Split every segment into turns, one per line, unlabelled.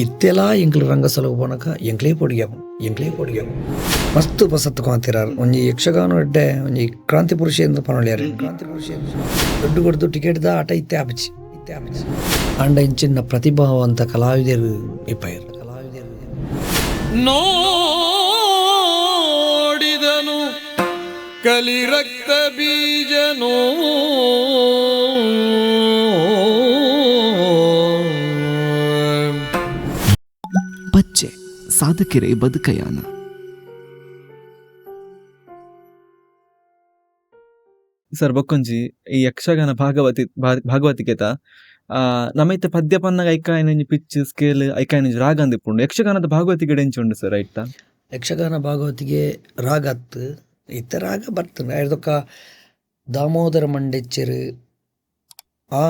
ಇತ್ತೆಲ್ಲ ಎಂಕ್ಲು ರಂಗಸ್ಥಳಗ್ ಪೋನಕ ಎಂಕ್ಲೇ ಪೊಡಿಗ್ಯಾಪು ಮಸ್ತ್ ಪಸತ್ ಕಾಂತಿರಾರ್ ಒಂಜಿ ಯಕ್ಷಗಾನ ಎಡ್ಡೆ ಒಂಜಿ ಕ್ರಾಂತಿ ಪುರುಷ ಎಂದು ಪನೊಳ್ಯಾರ ದುಡ್ಡು ಕೊಡ್ದು ಟಿಕೆಟ್ ದ ಆಟ ಇತ್ತೆ ಆಪಿಚಿ ಅಂಡ ಇಂಚಿನ ಪ್ರತಿಭಾವಂತ ಕಲಾವಿದರು ಇಪ್ಪಾಯರು
ನೋಡಿದನು ಕಲಿ ರಕ್ತ ಬೀಜನೋ
ಪಚ್ಚೆ ಸಾಧಕೆರೆ ಬದುಕಯಾನ.
ಸರ್ ಬೊಕ್ಕೊಂಜಿ ಈ ಯಕ್ಷಗಾನ ಭಾಗವತಿಕೆತ ನಮೈತೆ ಪದ್ಯ ಪನ್ನಗ ಐಕಾಯಿನ ಪಿಚ್ ಸ್ಕೇಲ್ ಐಕಾಯಿನ ರಾಗ ಅಂದಿಪ್ಪುಂಡು. ಯಕ್ಷಗಾನದ ಭಾಗವತಿಕೆ ಎಂಚ ಉಂಡು ಸರ್ ಐತ?
ಯಕ್ಷಗಾನ ಭಾಗವತಿಗೆ ರಾಗ ಅತ್ತು ಇತ್ತ ರಾಗ ಬರ್ತದೆ ಐದೊಕ್ಕ ದಾಮೋದರ ಮಂಡೆಚ್ಚರು ಆ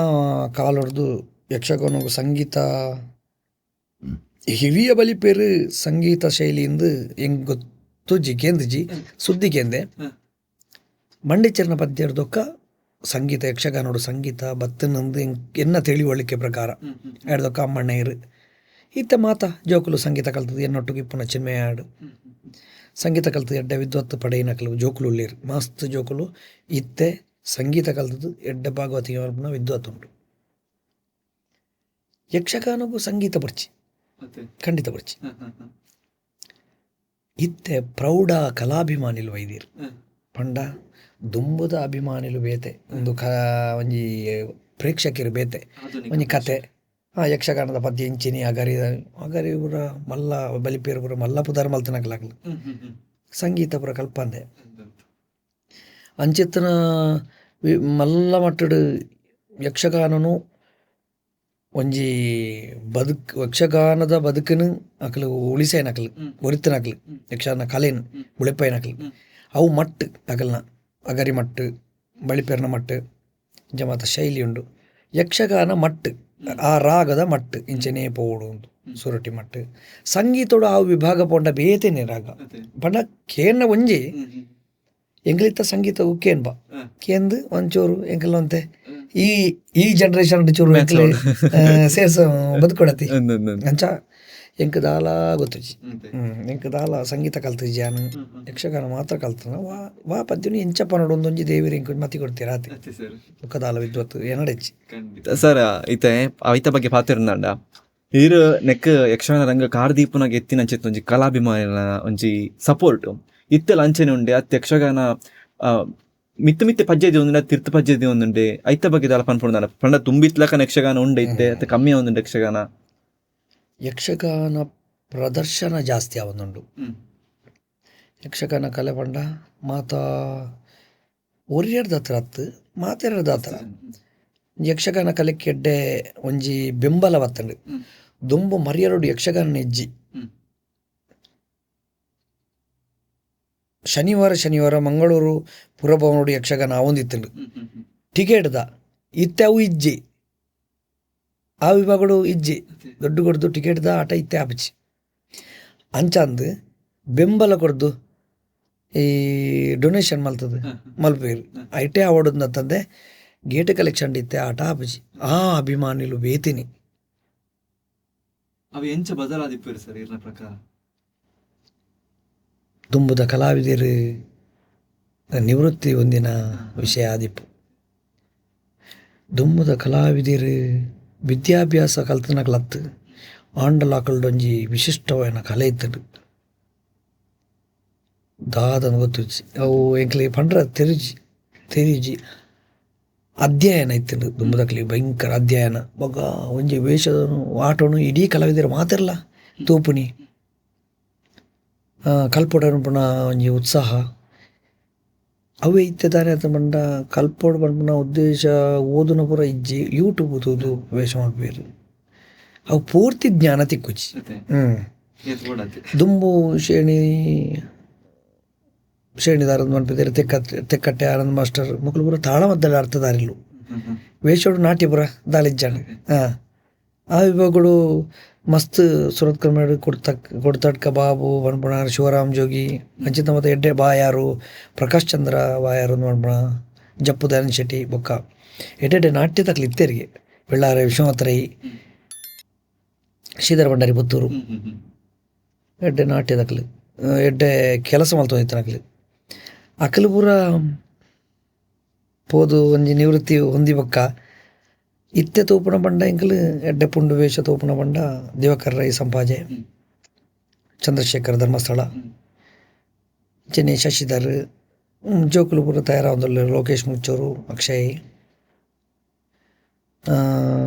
ಕಾಲರ್ದು ಯಕ್ಷಗಾನಗೂ ಸಂಗೀತ ಹಿರಿಯ ಬಲಿಪೇರು ಸಂಗೀತ ಶೈಲಿಯಿಂದ ಹೆಂಗೆ ಗೊತ್ತುಜಿ ಕೇಂದ್ರಜಿ ಸುದ್ದಿ ಕೇಂದೆ ಮಂಡೆಚ್ಚರಿನ ಪದ್ಯ ಹಿಡ್ದೊಕ್ಕ ಸಂಗೀತ ಯಕ್ಷಗಾನೋಡು ಸಂಗೀತ ಬತ್ತನಂದು ಎನ್ನ ತಿಳಿವಳಿಕೆ ಪ್ರಕಾರ ಹಿಡ್ದೊಕ್ಕ ಅಮ್ಮಣ್ಣಯ್ಯರು ಈತ ಮಾತ ಜೋಕುಲು ಸಂಗೀತ ಕಲ್ತದ್ದು ಎನ್ನೊಟ್ಟಿಗೆ ಇಪ್ಪುನ ಚಿನ್ಮಯ ಹಾಡು ಸಂಗೀತ ಕಲ್ತದ್ದು ಎಡ್ಡೆ ವಿದ್ವತ್ತು ಪಡೆಯಿನಕಲು ಜೋಕುಲು ಉಳ್ಳೇರು ಮಸ್ತ್ ಜೋಕುಲು ಇತ್ತೆ ಸಂಗೀತ ಕಲ್ತದ್ದು ಎಡ್ಡೆ ಭಾಗವತಿಗೆ ವಿದ್ವತ್ತು ಉಂಟು. ಯಕ್ಷಗಾನಗೂ ಸಂಗೀತ ಬರ್ಚಿ ಖಂಡಿತ ಬರ್ಚಿ ಇತ್ತೆ ಪ್ರೌಢ ಕಲಾಭಿಮಾನಿಲು ವೈದ್ಯರು ಪಂಡ ದುಂಬುದ ಅಭಿಮಾನಿಲು ಬೇತೆ ಒಂದು ಒಂಜಿ ಪ್ರೇಕ್ಷಕರು ಬೇತೆ ಒಂಜಿ ಕತೆ ಯಕ್ಷಗಾನದ ಪದ್ಯ ಇಂಚಿನಿ ಅಗರಿ ಪುರ ಮಲ್ಲ ಬಲಿಪೇರು ಪುರ ಮಲ್ಲ ಪುದಾರ ಮಲ್ತನಕ್ಲಾಗ್ಲು ಸಂಗೀತ ಪುರ ಕಲ್ಪಂದೆ ಅಂಚಿತ್ತನ ಮಲ್ಲ ಮಟ್ಟಡು ಯಕ್ಷಗಾನನು ಒಂಜಿ ಯಕ್ಷಗಾನದ ಬದುಕನ್ನು ಅಕಲು ಉಳಿಸೇನಕಲು ಒರಿತನಕಲು ಯಕ್ಷಗಾನ ಕಲೆನು ಉಳಿಪೈನಕಲು ಅವು ಮಟ್ಟು ಅಕಲ್ನ ಅಗರಿ ಮಟ್ಟು ಬಳಿಪೇರ್ನ ಮಟ್ಟು ಜಮಾತ ಶೈಲಿ ಉಂಡು. ಯಕ್ಷಗಾನ ಮಟ್ಟು ಆ ರಾಗದ ಮಟ್ಟು ಇಂಚನೆ ಪೋಡು ಸುರಟಿ ಮಟ್ಟು ಸಂಗೀತೋಡು ಆ ವಿಭಾಗ ಪೋಂಡ ಬೇತೇನೆ ರಾಗ ಪಂಡ ಕೇನ್ನ ಒಂಜಿ ಎಂಗ್ಲಿತ್ತ ಸಂಗೀತ ಕೇನ್ ಬಾ ಕೇಂದು ಒಂಚೂರು ಎಂಕಲ್ಲಂತೆ ಈ ಜನರೇಷನ್ ಚೂರು ಸೇರ್ಸ ಬದುಕೊಡತಿ ಅಂಚ ಎಂಕ್ ದಾಲ ಗೊತ್ತುಜಿ ಎಂಕ್ ದಾಲ ಸಂಗೀತ ಕಲ್ತಜಿ ನಾನು ಯಕ್ಷಗಾನ ಮಾತ್ರ ಕಲ್ತನ ವಾ ಪದ್ಯನು ಎಂಚಪ್ಪ ನೋಡು ಒಂದೊಂಜಿ ದೇವಿರ ಎಂಕ್ ಮತಿ ಕೊಡ್ತೀರ ಆತಿ ದಾಲ ವಿದ್ವತ್ತು ಏನಡೆಚ್ಚಿ
ಸರ್ ಐತೆ ಐತ ಬಗ್ಗೆ ಪಾತಿರ್ನಾಂಡ ಈರು ನೆಕ್ ಯಕ್ಷಗಾನ ರಂಗ ಕಾರ್ದೀಪನಾಗ ಎತ್ತಿನ ಅಂಚಿತ್ತ ಒಂಜಿ ಕಲಾಭಿಮಾನ ಒಂಜಿ ಸಪೋರ್ಟ್ ಇತ್ತೆಲ್ಲ ಅಂಚನೆ ಉಂಡೆ ಅತ್ ಯಕ್ಷಗಾನ ಮಿತ್ತೆ ಪಜ್ಜೆದಿ ಒಂದುಂಡೆ ತಿರ್ತು ಪಜ್ಜೆದಿ ಒಂದುಂಡೆ ಐತ ಬಗ್ಗೆ ದಾಲ ಪನ್ಪುಂಡ ಪಂಡ ತುಂಬಿತ್ಲಕ ಯಕ್ಷಗಾನ ಉಂಡೆ ಇತ್ತೆ ಅತ್ತ ಕಮ್ಮಿ ಆವೊಂದುಂಡು
ಯಕ್ಷಗಾನ ಪ್ರದರ್ಶನ ಜಾಸ್ತಿ ಆವೊಂದುಂಡು ಯಕ್ಷಗಾನ ಕಲೆ ಪಂಡ ಮಾತ ಒರಿಯರ್ದ ಹತ್ರ ಹತ್ತು ಮಾತೆರಡ್ದ ಹತ್ರ ಯಕ್ಷಗಾನ ಕಲೆಕ್ಕೆ ಎಡ್ಡೆ ಒಂಜಿ ಬೆಂಬಲ ಬತ್ತಂಡು ದುಂಬು ಮರಿಯರೋಡು ಯಕ್ಷಗಾನ ಹೆಜ್ಜಿ ಶನಿವಾರ ಮಂಗಳೂರು ಪುರಭವನೋಡು ಯಕ್ಷಗಾನ ಅವೊಂದಿತ್ತುಂಡು ಟಿಕೆಟ್ದ ಇತ್ತೆ ಅವು ಇಜ್ಜಿ ಆ ವಿಭಾಗಡು ಇಜ್ಜಿ ದೊಡ್ಡ ಕೊಡ್ದು ಟಿಕೆಟ್ದ ಆಟ ಇತ್ತೆ ಆಪಿಚಿ ಅಂಚಾಂದು ಬೆಂಬಲ ಕೊಡ್ದು ಈ ಡೊನೇಷನ್ ಮಲ್ತದು ಮಲ್ಪೇರು ಐಟೇ ಆವಡೋದು ತಂದೆ ಗೇಟ್ ಕಲೆಕ್ಷನ್ ಇತ್ತೆ ಆಟ ಆಪಿಚಿ ಆ ಅಭಿಮಾನಿಲು ಬೇತಿನಿ
ಅವು ಎಂಚ ಬದಲಾದಿಪ್ಪರು ಸರ್ ಇರ್ನ ಪ್ರಕಾರ
ತುಂಬುದ ಕಲಾವಿದರು ನಿವೃತ್ತಿ ಹೊಂದಿನ ವಿಷಯ ಆದಿಪ್ಪು ದುಂಬುದ ಕಲಾವಿದರು ವಿದ್ಯಾಭ್ಯಾಸ ಕಲ್ತನಕ್ಲತ್ತು ಆಂಡಲಾಕಲ್ಡೊಂಜಿ ವಿಶಿಷ್ಟವಾದ ಕಲೆ ಇತ್ತಡು ದಾದನ ಗೊತ್ತುಜಿ ಅವು ಎಂಕ್ಲಿ ಪಂಡ್ರ ತೆರಿಜಿ ಅಧ್ಯಯನ ಇತ್ತಂಡು ದುಂಬದಕ್ಲಿ ಭಯಂಕರ ಅಧ್ಯಯನ ಬೊಕ್ಕ ಒಂಜಿ ವೇಷದನು ಆಟೋನು ಇಡೀ ಕಲಾವಿದರು ಮಾತಿರಲ್ಲ ತೂಪುನಿ ಕಲ್ಪೊಡನು ಪುಣ ಒಂಜಿ ಉತ್ಸಾಹ ಅವೇ ಇತ್ತೆ ತಾನೇ ಅಂತ ಪಂಡ ಕಲ್ಪೋಡು ಪಂಡ ಉದ್ದೇಶ ಓದುನ ಪೂರ ಇಜ್ಜಿ ಯೂಟ್ಯೂಬ್ ತೂದು ವೇಷ ಮಾಡ್ಬೇರು ಅವು ಪೂರ್ತಿ ಜ್ಞಾನ ತಿಕ್ಕುಜಿ ದುಂಬು ಶ್ರೇಣಿದಾರದ ಮನ್ಪಿದ್ದಾರೆ ತೆಕ್ಕಟ್ಟೆ ಆನಂದ್ ಮಾಸ್ಟರ್ ಮಕ್ಕಳು ಪೂರ ತಾಳಮದ್ದಲ ಅರ್ಥದಾರಿಲು ವೇಷೋಡು ನಾಟ್ಯ ಪುರ ದಾಳಿಜ್ಜಾಣ ಆ ವಿಭಾಗಗಳು ಮಸ್ತ್ ಸುರತ್ ಕರ್ನಾಡು ಕೊಡ್ತಡ್ಕ ಬಾಬು ಬಣ್ಪುಣ ಶಿವರಾಮ್ ಜೋಗಿ ಅಂಚಿತ ಮತ್ತು ಎಡ್ಡೆ ಬಾಯಾರು ಪ್ರಕಾಶ್ ಚಂದ್ರ ಬಾಯಾರು ಬಣ್ಪುಣ ಜಪ್ಪು ದಯಾನಂದ ಶೆಟ್ಟಿ ಬೊಕ್ಕ ಎಡ್ಡೆ ನಾಟ್ಯ ತಕ್ಲಿ ಇತ್ತೇರಿಗೆ ಬೆಳ್ಳಾರೆ ವಿಶ್ವನಾಥ್ ರೈ ಶ್ರೀಧರ ಭಂಡಾರಿ ಪುತ್ತೂರು ಎಡ್ಡೆ ನಾಟ್ಯದಕ್ಲು ಎಡ್ಡೆ ಕೆಲಸ ಮಲ್ತೊಂದಿತ್ತನಕ್ಲು ಅಕಲು ಪೂರ ಪೋದು ಒಂಜಿ ನಿವೃತ್ತಿ ಹೊಂದಿ ಬೊಕ್ಕ ಇತ್ತೆ ತೋಪುನ ಬಂಡ ಎಂಕಲು ಎಡ್ಡೆ ಪುಂಡು ವೇಷ ತೋಪುನ ಬಂಡ ದಿವಾಕರ್ ರೈ ಸಂಪಾಜೆ ಚಂದ್ರಶೇಖರ್ ಧರ್ಮಸ್ಥಳ ಚೆನ್ನೈ ಶಶಿಧರ್ ಜೋಕುಲು ಪೂರ ತಯಾರಾವೊಂದುಲ್ಲೆ ಲೋಕೇಶ್ ಮುಚ್ಚೂರು ಅಕ್ಷಯ್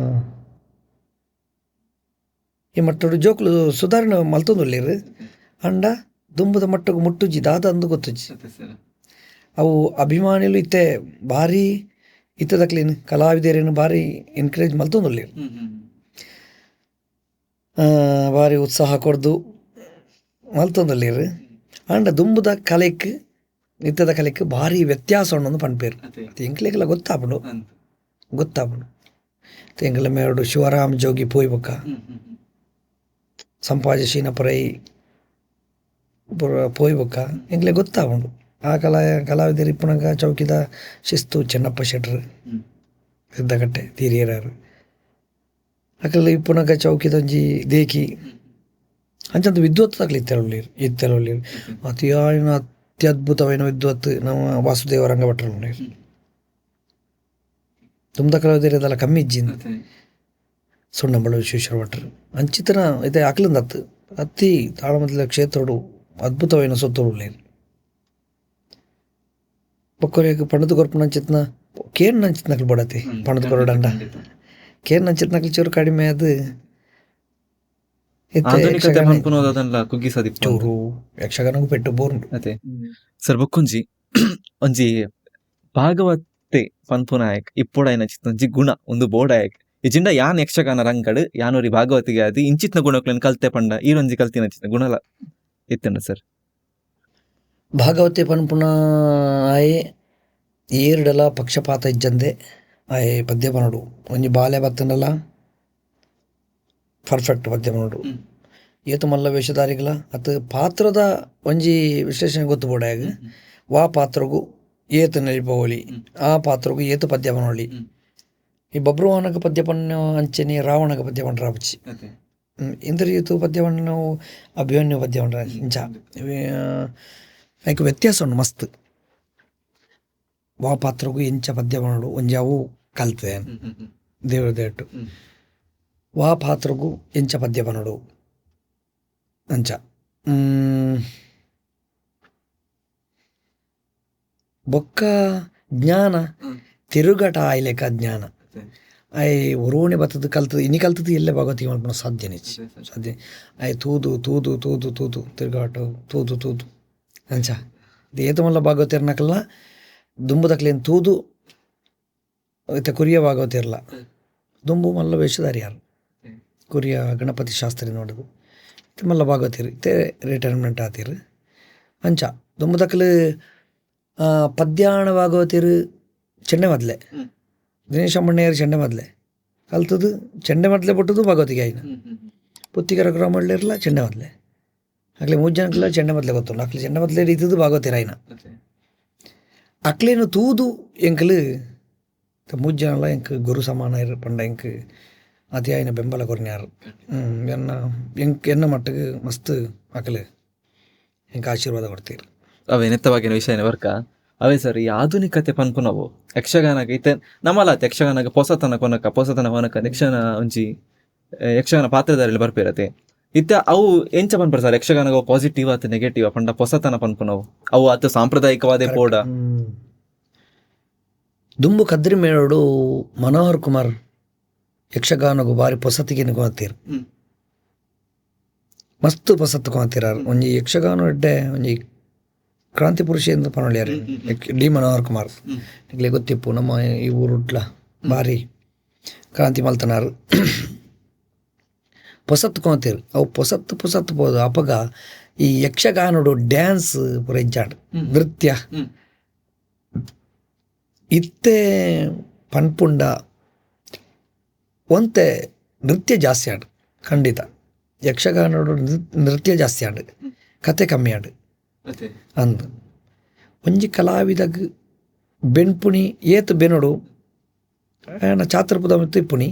ಈ ಮಟ್ಟಡು ಜೋಕುಲು ಸುಧಾರಣೆ ಮಲ್ತೊಂದುಲ್ಲೇರು ಅಂಡ ದುಂಬುದ ಮಟ್ಟಗೂ ಮುಟ್ಟುಜಿ ದಾದ ಅಂದು ಗೊತ್ತುಜಿ ಅವು ಅಭಿಮಾನಿಲು ಇತ್ತೆ ಭಾರಿ ಇತ್ತದಕ್ಲೇನು ಕಲಾವಿದರೇನು ಭಾರಿ ಎನ್ಕರೇಜ್ ಮಲ್ತೊಂದುಲ್ಲೇರು ಭಾರಿ ಉತ್ಸಾಹ ಕೊಡ್ದು ಮಲ್ತೊಂದುಲ್ಲೇರು ಅಂಡ ದುಂಬುದ ಕಲೆಕ್ ಇತ್ತದ ಕಲೆಕ್ ಭಾರಿ ವ್ಯತ್ಯಾಸ ಉಂಡು ಪನ್ಪೇರು ಅದು ಎಂಕ್ಲೆಗೆಲ್ಲ ಗೊತ್ತಾಪುಂಡು ಎಂಕಲ ಮೇಡು ಶಿವರಾಮ್ ಜೋಗಿ ಪೋಯ್ ಬೊಕ್ಕ ಸಂಪಾಜೆ ಶೀನಪುರೈ ಪೋಯ್ ಬೊಕ್ಕ ಎಂಕ್ಲೆ ಗೊತ್ತಾಪುಂಡು ಆ ಕಲಾವಿದರು ಇಪ್ಪುನಗ ಚೌಕಿದ ಶಿಸ್ತು ಚೆನ್ನಪ್ಪ ಶೆಟ್ರು ಸಿದ್ದಕಟ್ಟೆ ತೀರಿಯರಾರು ಅಕಲ್ ಇಪ್ಪುನಗ ಚೌಕಿದ ಒಂಜಿ ದೇಕಿ ಅಂಚಂತ ವಿದ್ವತ್ತಾಗಲಿ ಇತ್ತೆರೊಳ್ಳೀರು ಅತ್ಯದ್ಭುತವಾದ ವಿದ್ವತ್ ನಮ್ಮ ವಾಸುದೇವ ರಂಗಭಟ್ರು ಉಂಡೇರು ತುಂಬ ಕಲಾವಿದರು ಅದೆಲ್ಲ ಕಮ್ಮಿ ಇಜ್ಜಿಂದ ಸುಣ್ಣಂಬಳ ವಿಶ್ವೇಶ್ವರ ಭಟ್ರು ಅಂಚಿತನ ಇದೆ ಅಕ್ಲಿಂದ ಅತಿ ತಾಳಮದ್ದಲ ಕ್ಷೇತ್ರಡು ಅದ್ಭುತವಾದ ಸೊತ್ತು ಉಳ್ಳೇರು ಬೊಕ್ಕರಿಗೆ ಪಣದು ಕೊರ್ಪು ನಂಚಿತ್ನ ಕೇನ್ ನಂಚಿತ್ನಕ್ಲು ಬಡತಿ ಪಣದು ಕೊರಡಂಡ ಕೇನ್ ನಂಚಿತ್ನಕ್ಲು ಚೂರು ಕಡಿಮೆ ಅದು ಚೂರು ಯಕ್ಷಗಾನಗೂ ಪೆಟ್ಟು ಬೋರ್ಂಡು
ಅದೇ ಸರ್ ಬೊಕ್ಕೊಂಜಿ ಒಂಜಿ ಭಾಗವತೆ ಪನ್ಪುನಾಯಕ್ ಇಪ್ಪೊಡಾಯಿನ ಚಿತ್ತೊಂಜಿ ಗುಣ ಒಂದು ಬೋಡಾಯಕ್ ಇಜಿಂಡ ಯಾನ್ ಯಕ್ಷಗಾನ ರಂಗಡ್ ಯಾನೋರಿ ಭಾಗವತಿಗೆ ಆದಿ ಇಂಚಿತ್ನ ಗುಣಕ್ಲೆನ್ ಕಲ್ತೆ ಪಂಡ ಈರೊಂಜಿ ಕಲ್ತಿನ ಚಿತ್ತ ಗುಣಲ ಇತ್ತಂಡ ಸರ್
ಭಾಗವತೆ ಪನ್ಪುನ ಆಯೆ ಏರ್ಡಲ ಪಕ್ಷಪಾತ ಇಜ್ಜಂದೆ ಆಯೆ ಪದ್ಯ ಪನೋಡು ಒಂಜಿ ಬಾಲ್ಯ ಬತ್ತನಲ್ಲ ಪರ್ಫೆಕ್ಟ್ ಪದ್ಯ ಪನೋಡು ಏತು ಮಲ್ಲ ವೇಷಧಾರಿಗಳ ಅತ್ ಪಾತ್ರದ ಒಂಜಿ ವಿಶ್ಲೇಷಣೆ ಗೊತ್ತು ಬೋಡಾಗ ವಾ ಪಾತ್ರಗೂ ಏತು ನೆಲಿಪೋಲಿ ಆ ಪಾತ್ರಗೂ ಏತು ಪದ್ಯ ಪನೋಳಿ ಈ ಬಬ್ರುವಾನಗ ಪದ್ಯ ಪನ್ನ ಅಂಚೆನಿ ರಾವಣಗ ಪದ್ಯ ಪಂಡ ರಾಪಚ್ಚಿ ಇಂದ್ರಿಯತು ಪದ್ಯ ಪಣ್ಣ ನಾವು ಅಭಿಮನ್ಯು ಪದ್ಯ ಪಂಡ ಇಂಚ ಆಯ್ಕೆ ವ್ಯತ್ಯಾಸ ಉಂಡು ಮಸ್ತ್ ವಾ ಪಾತ್ರಗೂ ಎಂಚ ಪದ್ಯ ಪನೋಡು ಒಂಜಿ ಅವು ಕಲ್ತೆ ದೇವ್ರ ದೇಟು ವಾ ಪಾತ್ರಗೂ ಎಂಚ ಪದ್ಯ ಪನೋಡು ಅಂಚ ಬೊಕ್ಕ ಜ್ಞಾನ ತಿರುಗಟ ಆಯ್ಲೆಕ ಜ್ಞಾನ ಆಯ್ ಒರೋಣೆ ಬತ್ತದು ಕಲ್ತದು ಇನಿ ಕಲ್ತದ್ದು ಎಲ್ಲೇ ಭಾಗವತಿಗೆ ಮಾಡ್ಕೊಂಡು ಸಾಧ್ಯನೇ ಸಾಧ್ಯ ಆಯ್ ತೂದು ತೂದು ತೂದು ತೂದು ತಿರುಗಾಟು ತೂದು ತೂದು ಅಂಚ ಇದು ಏತು ಮಲ್ಲ ಭಾಗವತ ಇರ್ನಕಲ್ಲ ದುಂಬುದಕ್ಲೇನು ತೂದು ಇತ್ತೆ ಕುರಿಯ ಭಾಗವತ ಇರಲ್ಲ ದುಂಬು ಮಲ್ಲ ವೇಷಧಾರಿ ಯಾರು ಕುರಿಯ ಗಣಪತಿ ಶಾಸ್ತ್ರಿ ನೋಡೋದು ಇತ್ತೆ ಮಲ್ಲ ಭಾಗವತಿರು ಇತ್ತೆ ರಿಟೈರ್ಮೆಂಟ್ ಆತಿರು ಅಂಚ ದುಂಬುದಕ್ಲು ಪದ್ಯಾಣ ಭಾಗವತಿರು ಚೆಂಡೆ ಮೊದಲೇ ದಿನೇಶ್ ಅಮ್ಮಣ್ಣಯ್ಯರು ಚೆಂಡೆ ಮೊದಲೇ ಕಲ್ತದು ಚೆಂಡೆ ಮೊದಲೇ ಬಿಟ್ಟದು ಭಾಗವತಿಗೆ ಆಯ್ನ ಪುತ್ತಿಗರ ಗ್ರಾಮಗಳಿರಲ್ಲ ಚೆಂಡೆ ಮೊದಲೇ ಅಕ್ಲೆ 3 ಜನಕ್ಕೆಲ್ಲ ಚೆಂಡೆ ಮೊದಲೇ ಗೊತ್ತುಂಡು ಅಕ್ಲೆ ಚೆಂಡೆ ಮೊದಲೇ ಇದ್ದದ್ದು ಭಾಗವತಿರ ಆಯ್ನ ಅಕ್ಲೇನು ತೂದು ಎಂಕಲು 3 ಜನಲ್ಲ ಎಂಕ್ ಗುರು ಸಮಾನ ಇರು ಪಂಡ ಎಂಕ್ ಅತಿ ಆಯ್ನ ಬೆಂಬಲ ಕೊರ್ನ್ಯಾರು ಎನ್ನ ಮಟ್ಟಿಗೆ ಮಸ್ತ್ ಅಕಲು ಎಂಕ್ ಆಶೀರ್ವಾದ ಕೊಡ್ತೀರಿ
ಅವೇ ನೆತ್ತವಾಗಿನ ವಿಷಯನೇ ವರ್ಕ ಅವೇ ಸರ್ ಈ ಆಧುನಿಕತೆ ಪನ್ಪುನವು ಯಕ್ಷಗಾನಗೆ ಇತ್ತೆ ನಮ್ಮಲಾತ ಯಕ್ಷಗಾನಗೆ ಪೊಸತನ ಕೊನಕ ಯಕ್ಷಗಾನ ಒಂಜಿ ಯಕ್ಷಗಾನ ಪಾತ್ರಧಾರಿಯಲ್ಲಿ ಬರ್ಪಿರತ್ತೆ ಇತ್ತೆ ಅವು ಎಂಚ ಪನ್ಪರ ಸರ್ ಯಕ್ಷಗಾನಗ ಪಾಸಿಟಿವ್ ಅಥವಾ ನೆಗೆಟಿವ್ ಪಂಡ ಪೊಸತನ ಪನ್ಪುನವು ಅವು ಅತ್ತ ಸಾಂಪ್ರದಾಯಿಕವಾದ ಪೋಡ
ದುಂಬು ಕದ್ರಿ ಮೇಳೋಡು ಮನೋಹರ್ ಕುಮಾರ್ ಯಕ್ಷಗಾನಗೂ ಬಾರಿ ಪೊಸತಿಗೆ ಕೊತ್ತೀರು ಮಸ್ತ್ ಪೊಸತ್ತು ಕೊತ್ತೀರಾರು ಒಂಜಿ ಯಕ್ಷಗಾನ ಎಡ್ಡೆ ಒಂಜಿ ಕ್ರಾಂತಿ ಪುರುಷ ಎಂದು ಪನೊಳ್ಯಾರು ಡಿ ಮನೋಹರ್ ಕುಮಾರ್ ಈಗಲೇ ಗೊತ್ತಿಪ್ಪು ನಮ್ಮ ಈ ಊರುಟ್ಲ ಭಾರಿ ಕ್ರಾಂತಿ ಮಲ್ತನಾರು ಪೊಸತ್ತು ಕೊತ್ತೀರು ಅವು ಪೊಸತ್ತು ಪೋದು ಅಪಗ ಈ ಯಕ್ಷಗಾನಡು ಡ್ಯಾನ್ಸ್ ಪೂರ ಇಜ್ಜಾಂಡು ನೃತ್ಯ ಇತ್ತೆ ಪನ್ಪುಂಡ ಒಂತೆ ನೃತ್ಯ ಜಾಸ್ತಿ ಆಡು ಖಂಡಿತ ಯಕ್ಷಗಾನಡು ನೃತ್ಯ ಜಾಸ್ತಿ ಆಡು ಕತೆ ಕಮ್ಮಿ ಆಡು ಅಂದು ಒಂಜಿ ಕಲಾವಿದಗ್ ಬೆಣ್ಪುಣಿ ಏತು ಬೆನೊಡು ಚಾತ್ರಪುದ ಮಿತ್ತು ಇಪ್ಪುಣಿ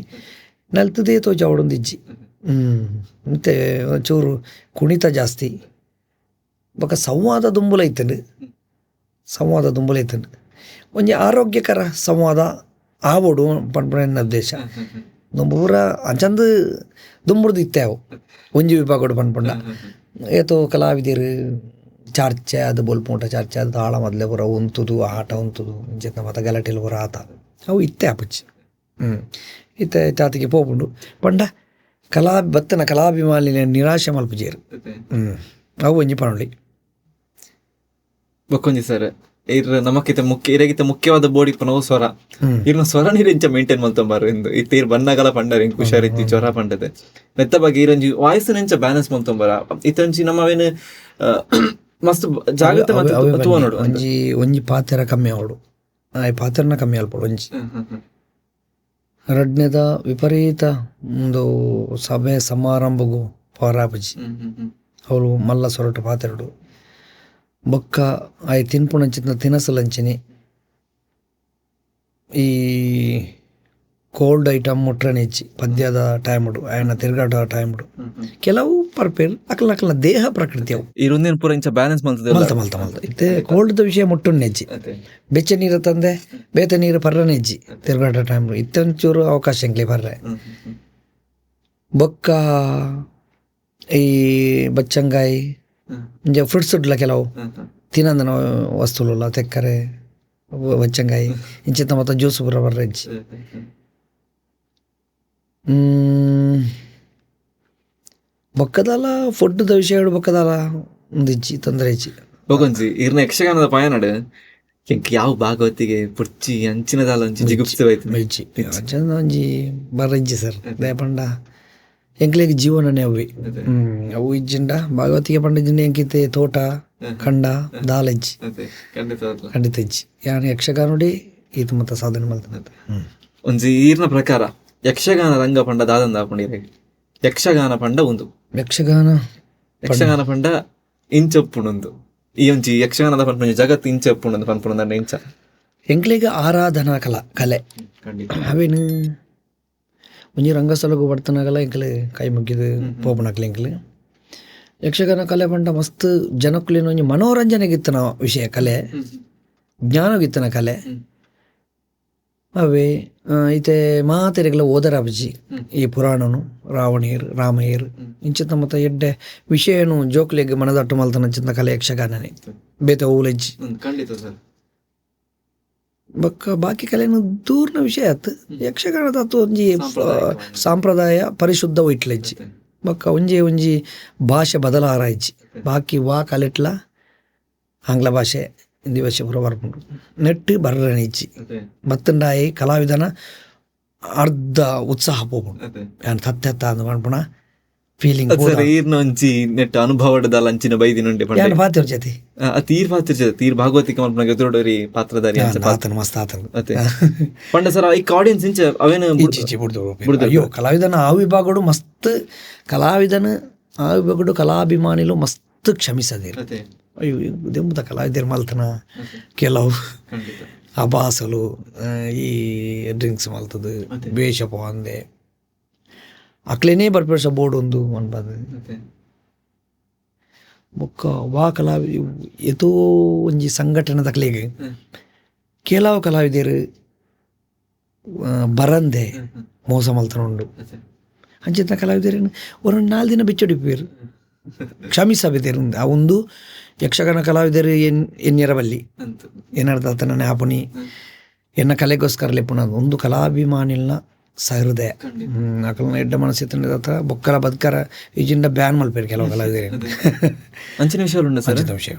ನಲ್ತದೇ ತೋಜ ಅವಡೊಂದು ಇಜ್ಜಿ ಮತ್ತು ಒಂಚೂರು ಕುಣಿತ ಜಾಸ್ತಿ ಬೊಕ ಸಂವಾದ ದುಂಬುಲೈತಂಡು ಒಂಜಿ ಆರೋಗ್ಯಕರ ಸಂವಾದ ಆವೋಡು ಪಂಪನ ಎನ್ನ ಉದ್ದೇಶ ದುಂಬೂರ ಅಂಚಂದು ದುಂಬುರ್ದು ಇತ್ತೆ ಅವು ಒಂಜಿ ವಿಭಾಗೋಡು ಪನ್ಪಂಡ ಏತೋ ಕಲಾವಿದರು ಚರ್ಚೆ ಅದು ಬೊಲ್ಪುಂಟ ಚರ್ಚೆ ಅದು ತಾಳ ಮೊದಲೇ ಪೂರ ಉಂತುದು ಆಟ ಉಂತುದು ಇಂಚಿನ ಮತ್ತು ಗಲಾಟೆಲು ಪೂರ ಆತ ಅವು ಇತ್ತೆ ಆಪುಚ್ಚಿ ಇತ್ತೆ ಚಾತಿಗೆ ಪೋಪುಂಡು ಪಂಡ ಬತ್ತನ ಕಲಾಭಿಮಾನಿನ ನಿರಾಶೆ ಮಲ್ಪುಜೇರು ಅವು ಒಂಜಿ ಪನೊಳ್ಳಿ
ಬೊಕ್ಕೊಂಜಿ ಸರ್ ನಮಕ್ಕಿಂತ ಇರಗಿಂತ ಮುಖ್ಯವಾದ ಬೋಡಿ ಪನವು ಸ್ವರ ಇರ್ನ ಸ್ವರ ನೀರಿಂಚ ಮೇಂಟೈನ್ ಮಲ್ತಂಬಾರು ಎಂದು ಇತ್ತ ಬಣ್ಣಗಳ ಪಂಡರ್ ಹಿಂಗೆ ಹುಷಾರಿತ್ತಿ ಜ್ವರ ಪಂಡದೆ ನೆತ್ತ ಬಗ್ಗೆ ಇರಂಜಿ ವಾಯ್ಸ್ ನೆಂಚ ಬ್ಯಾಲೆನ್ಸ್ ಮಲ್ತಂಬಾರ ಇತ್ತಂಚಿ ನಮ್ಮವೇನು ಮಸ್ತ್ ಜಾಗ್ರತೆ ನೋಡು
ಒಂಜಿ ಪಾತ್ರ ಕಮ್ಮಿ ಅವಡು ಆ ಪಾತ್ರನ ಕಮ್ಮಿ ಅಲ್ಪಡು ಒಂಜಿ ಎರಡನೇದ ವಿಪರೀತ ಒಂದು ಸಭೆ ಸಮಾರಂಭಗೂ ಪರಾಪಜಿ ಅವಳು ಮಲ್ಲ ಸೊರಟು ಪಾತ್ರೆಡು ಬೊಕ್ಕ ಆಯ್ ತಿನ್ಪುಣಂಚಿನ ತಿನಸಲಂಚಿನಿ ಈ ಕೋಲ್ಡ್ ಐಟಮ್ ಮುಟ್ರನೆಚ್ಚಿ ಪದ್ಯದ ಟೈಮುಡು ಆಯನ ತಿರುಗಾಟ ಟೈಮುಡು ಕೆಲವು ಪರ್ಪೇರು ಅಕಲ್ನ ದೇಹ ಪ್ರಕೃತಿ ಅವು
ಇರುಂದಿನ ಪೂರ ಇಂಚ ಬ್ಯಾಲೆನ್ಸ್
ಮಲ್ತ ಇತ್ತೆ ಕೋಲ್ಡ್ದ ವಿಷಯ ಮುಟ್ಟುನ್ನೆಜ್ಜಿ ಬೆಚ್ಚ ನೀರು ತಂದೆ ಬೇತೆ ನೀರು ಪರ್ರನೆಜ್ಜಿ ತಿರುಗಾಟ ಟೈಮ್ ಇತ್ತಂಚೂರು ಅವಕಾಶ ಎಂಕ್ಲಿ ಪರ್ರೆ ಬೊಕ್ಕ ಈ ಬಚ್ಚಂಗಾಯಿ ಇಂಜ ಫ್ರೂಟ್ಸ್ ಉಡ್ಲ ಕೆಲವು ತಿನ್ನಂದನ ವಸ್ತುಲುಲ್ಲ ತೆಕ್ಕರೆ ಬಚ್ಚಂಗಾಯಿ ಇಂಚಿತ್ತ ಮತ್ತು ಜ್ಯೂಸ್ ಪೂರ ಬರ್ರೆಜ್ಜಿ ಬೊಕ್ಕದಲ್ಲ ಫುಡ್ದ ವಿಷಯ ಬೊಕ್ಕದಲ್ಲ ಒಂದಿಜ್ಜಿ ತೊಂದರೆ ಇಜ್ಜಿ
ಬೊಕೊಂಜಿ ಇರ್ನ ಯಕ್ಷಗಾನದ ಪಯನಾಡು ಯಾವ ಭಾಗವತಿಗೆ ಪುರ್ಚಿ ಅಂಚಿನದಾಲ ಒಂಜಿ ಜಿಗುಪ್ಸೆ
ಒಂಜಿ ಬರ್ರೆಜ್ಜಿ ಸರ್ ದೇ ಪಂಡ ಎಂಕ್ಲೆಗ್ ಜೀವನನೇ ಅವು ಅವು ಇಜ್ಜಿಂಡ ಭಾಗವತಿಗೆ ಪಂಡ ಇಜ್ಜಿಂಡ ಎಂಕಿತ್ತೆ ತೋಟ ಕಂಡ ದಾಲೆಜ್ಜಿ ಖಂಡಿತ ಇಜ್ಜಿ ಯಾನು ಯಕ್ಷಗಾನುಡಿ ಈತ ಮತ್ತ ಸಾಧನೆ ಮಾಡ್ತಾನೆ
ಒಂಜಿ ಈರ್ನ ಪ್ರಕಾರ ಯಕ್ಷಗಾನ ರಂಗ ಪಂಡ ದಾದಂದ ಹಾಕೊಂಡಿರ ಯಕ್ಷಗಾನ ಪಂಡ ಒಂದು ಯಕ್ಷಗಾನ ಪಂಡ ಇಂಚಪ್ಪುಣೊಂದು ಈ ಒಂಜಿ ಯಕ್ಷಗಾನದ ಪಂಡ ಜಗತ್ತು ಇಂಚಪ್ಪುಣೊಂದು ಪನ್ಪುಣಂದ ಇಂಚ
ಎಂಕ್ಲೆಗ್ ಆರಾಧನಾ ಕಲೆ ಅವೇನು ಒಂಜಿ ರಂಗಸ್ಥಳಗೂ ಬರ್ತನಾಗಲ್ಲ ಎಂಕ್ಲೆ ಕೈ ಮುಗಿದು ಪೋಪನಕ್ಲೆ ಎಂಕ್ಲೆ ಯಕ್ಷಗಾನ ಕಲೆ ಪಂಡ ಮಸ್ತ್ ಜನಕ್ಕುಲಿನ ಒಂಜಿ ಮನೋರಂಜನೆಗಿತ್ತನ ವಿಷಯ ಕಲೆ ಜ್ಞಾನಗಿತ್ತನ ಕಲೆ ಅವೇ ಈತೆ ಮಾತೆರೆಗಳ ಓದರಾಬಜಿ ಈ ಪುರಾಣನು ರಾವಣೀರ್ ರಾಮಯ್ಯರ್ ಇಂಚಿತ್ತ ಮತ್ತು ಎಡ್ಡೆ ವಿಷಯನು ಜೋಕ್ಲೆಗ್ ಮನದಟ್ಟು ಮಲ್ತನ ಕಲೆ ಯಕ್ಷಗಾನನೇ ಬೇತೆ ಓಲೆಜ್ಜಿ ಬೊಕ್ಕ ಬಾಕಿ ಕಲೆನು ದೂರ್ನ ವಿಷಯ ಆಯ್ತು ಯಕ್ಷಗಾನದ ಒಂಜಿ ಸಾಂಪ್ರದಾಯ ಪರಿಶುದ್ಧ ಒಯ್ಟ್ಲೆಜ್ಜಿ ಬೊಕ್ಕ ಒಂಜಿ ಭಾಷೆ ಬದಲಾರಾಯ್ಜಿ ಬಾಕಿ ವಾ ಕಲೆಟ್ಲ ಆಂಗ್ಲ ಭಾಷೆ ಹಿಂದಿ ಭಾಷೆ ಪೂರ ಬರ್ಪುಂಡು ನೆಟ್ಟು ಬರ್ರನಿಜ್ಜಿ ಮತ್ತಂಡಾಯಿ ಕಲಾವಿದನ ಅರ್ಧ ಉತ್ಸಾಹ ಪೋಪುಂಡು ಯಾನ್ ತತ್ತ ಅಂದ್ ಮಾಡ್ಪುಣ ಫೀಲಿಂಗ್
ಒಂಜಿ ನೆಟ್ ಅನುಭವದ ಲಂಚಿನ ಬೈದಿನುಂಡೆ
ಪಾತ್ರ ಜೊತೆ
ತೀರ್ ಪಾತ್ರ ತೀರ್ ಭಾಗವತಿಕ ಮಲ್ಪನ ಗೆದೋಡರಿ ಪಾತ್ರಧಾರಿ
ಮಸ್ತ್ ಆತನ
ಪಂಡ ಸರ್ ಈ ಆಡಿಯನ್ಸ್ ಇಂಚ ಅವೇನು
ಅಯ್ಯೋ ಕಲಾವಿದನ ಆ ವಿಭಾಗಡು ಮಸ್ತ್ ಕಲಾವಿದನ ಆ ವಿಭಾಗಡು ಕಲಾಭಿಮಾನಿಲು ಮಸ್ತ್ ಕ್ಷಮಿಸದಿರು ಅಯ್ಯೋ ದೆಂಬುದ ಕಲಾವಿದರು ಮಲ್ತನ ಕೆಲವು ಅಭಾಸಲು ಈ ಡ್ರಿಂಕ್ಸ್ ಮಲ್ತದು ಬೇಷಪ್ಪ ಅಂದೆ ಅಕ್ಲೇನೇ ಬರ್ಪೇಸ ಬೋರ್ಡ್ ಒಂದು ಅನ್ಬಾರ್ದು ಬೊಕ್ಕ ವಾ ಕಲಾವಿ ಎತೋ ಒಂಜಿ ಸಂಘಟನೆದ ಕಲೆಗೆ ಕೆಲವು ಕಲಾವಿದರು ಬರಂದೆ ಮೋಸ ಮಲ್ತನ ಉಂಡು ಅಂಚಿನ ಕಲಾವಿದರೇನು ಒಂದು 4 ದಿನ ಬಿಚ್ಚೊಡಿಪೇರು ಕ್ಷಮಿಸಬೇರು ಆ ಒಂದು ಯಕ್ಷಗಾನ ಕಲಾವಿದರು ಎನ್ನಿರಬಲ್ಲಿ ಏನರ್ಥ ನನ್ನ ಆಪುನಿ ಎನ್ನ ಕಲೆಗೋಸ್ಕರ ಲೆಪ್ಪುನ ಒಂದು ಕಲಾಭಿಮಾನಿಲ್ನ ಸಹೃದಯ ಅಕಲ್ನ ಎಡ್ಡ ಮನಸ್ಸಿತ್ತ ಬೊಕ್ಕಲ ಬದುಕರ ಈಜಿಂದ ಬ್ಯಾನ್ ಮಲ್ಪೇರು ಕೆಲವು ಕಲಾವಿದರು
ಅಂಚಿನ ವಿಷಯ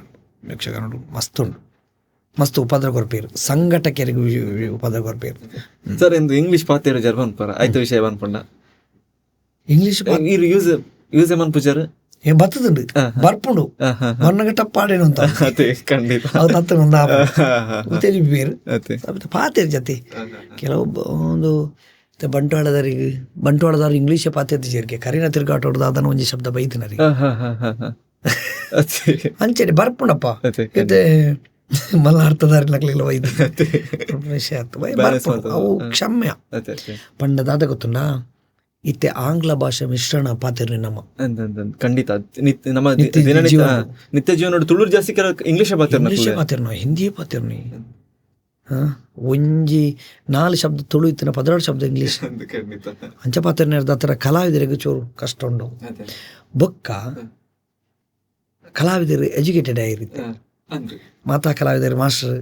ಯಕ್ಷಗಾನ ಮಸ್ತ್ ಉಂಡು ಮಸ್ತ್ ಉಪದ್ರ ಕೊರ್ಪೇರು ಸಂಘಟಕರಿಗೆ ಉಪದ್ರ ಕೊರ್ಪೇರು
ಸರ್ ಎಂದು ಇಂಗ್ಲಿಷ್ ಪಾತ್ರ ಜರ್ಮನ್ ಪರ ಆಯ್ತು ವಿಷಯ ಬಂದ್ಪಂಡ
ಇಂಗ್ಲಿಷ್
ಯೂಸ್ ಏಮನ್ ಪೂಜಾರು
ಬರ್ತದುಂಡು ಬರ್ಪುಂಡು ಬರ್ನಗ ಟಪ್ಪಾಡೇನು ಅಂತ
ಖಂಡಿತ
ಅವ್ರು ತತ್ತಗೊಂದ ತಿಳಿಪೇರು ಪಾತೇರು ಜೊತೆ ಕೆಲವು ಒಂದು ಬಂಟ್ವಾಳದವ್ರು ಇಂಗ್ಲೀಷ್ ಪಾತ್ರೆ ಸೇರ್ಕೆ ಕರಿನ ತಿರ್ಗಾಟ ಹೊಡೆದ ಅದನ್ನ ಒಂಜಿ ಶಬ್ದ ಬೈತಿನರಿ ಅಂಚೆನೆ ಬರ್ಪುಂಡಪ್ಪ ಮತ್ತೆ ಮಲ್ಲ ಅರ್ಥದಾರಿನಕ್ಲೆಲ್ಲ ಬೈದು ವಿಷಯ ಅವು ಕ್ಷಮ್ಯ ಪಂಡ ದಾದ ಗೊತ್ತುಂಡ ಇತ್ತೆ ಆಂಗ್ಲ ಭಾಷೆ ಮಿಶ್ರಣ ಪಾತಿರ್ನಿ ನಮ್ಮ
ಖಂಡಿತ ನಮ್ಮ
ನಿತ್ಯ
ದಿನನಿತ್ಯ
ಜೀವನ.
ನಿತ್ಯ ಜೀವನ ತುಳುರ್ ಜಾಸ್ತಿ ಇಂಗ್ಲಿಷ್
ಇಂಗ್ಲಿಷ್ ಪಾತಿರ್ನ ಹಿಂದಿಯೇ ಪಾತಿರ್ನಿ ಒಂಜಿ 4 ಶಬ್ದ ತುಳು ಇತ್ತಿನ 16 ಶಬ್ದ ಇಂಗ್ಲಿಷ್ ಅಂಚ ಪಾತಿರ್ನ ಹತ್ರ ಕಲಾವಿದರಿಗೆ ಚೂರು ಕಷ್ಟ ಉಂಡು. ಬೊಕ್ಕ ಕಲಾವಿದರು ಎಜುಕೇಟೆಡ್ ಆಗಿರುತ್ತೆ, ಮಾತಾ ಕಲಾವಿದರು ಮಾಸ್ಟರ್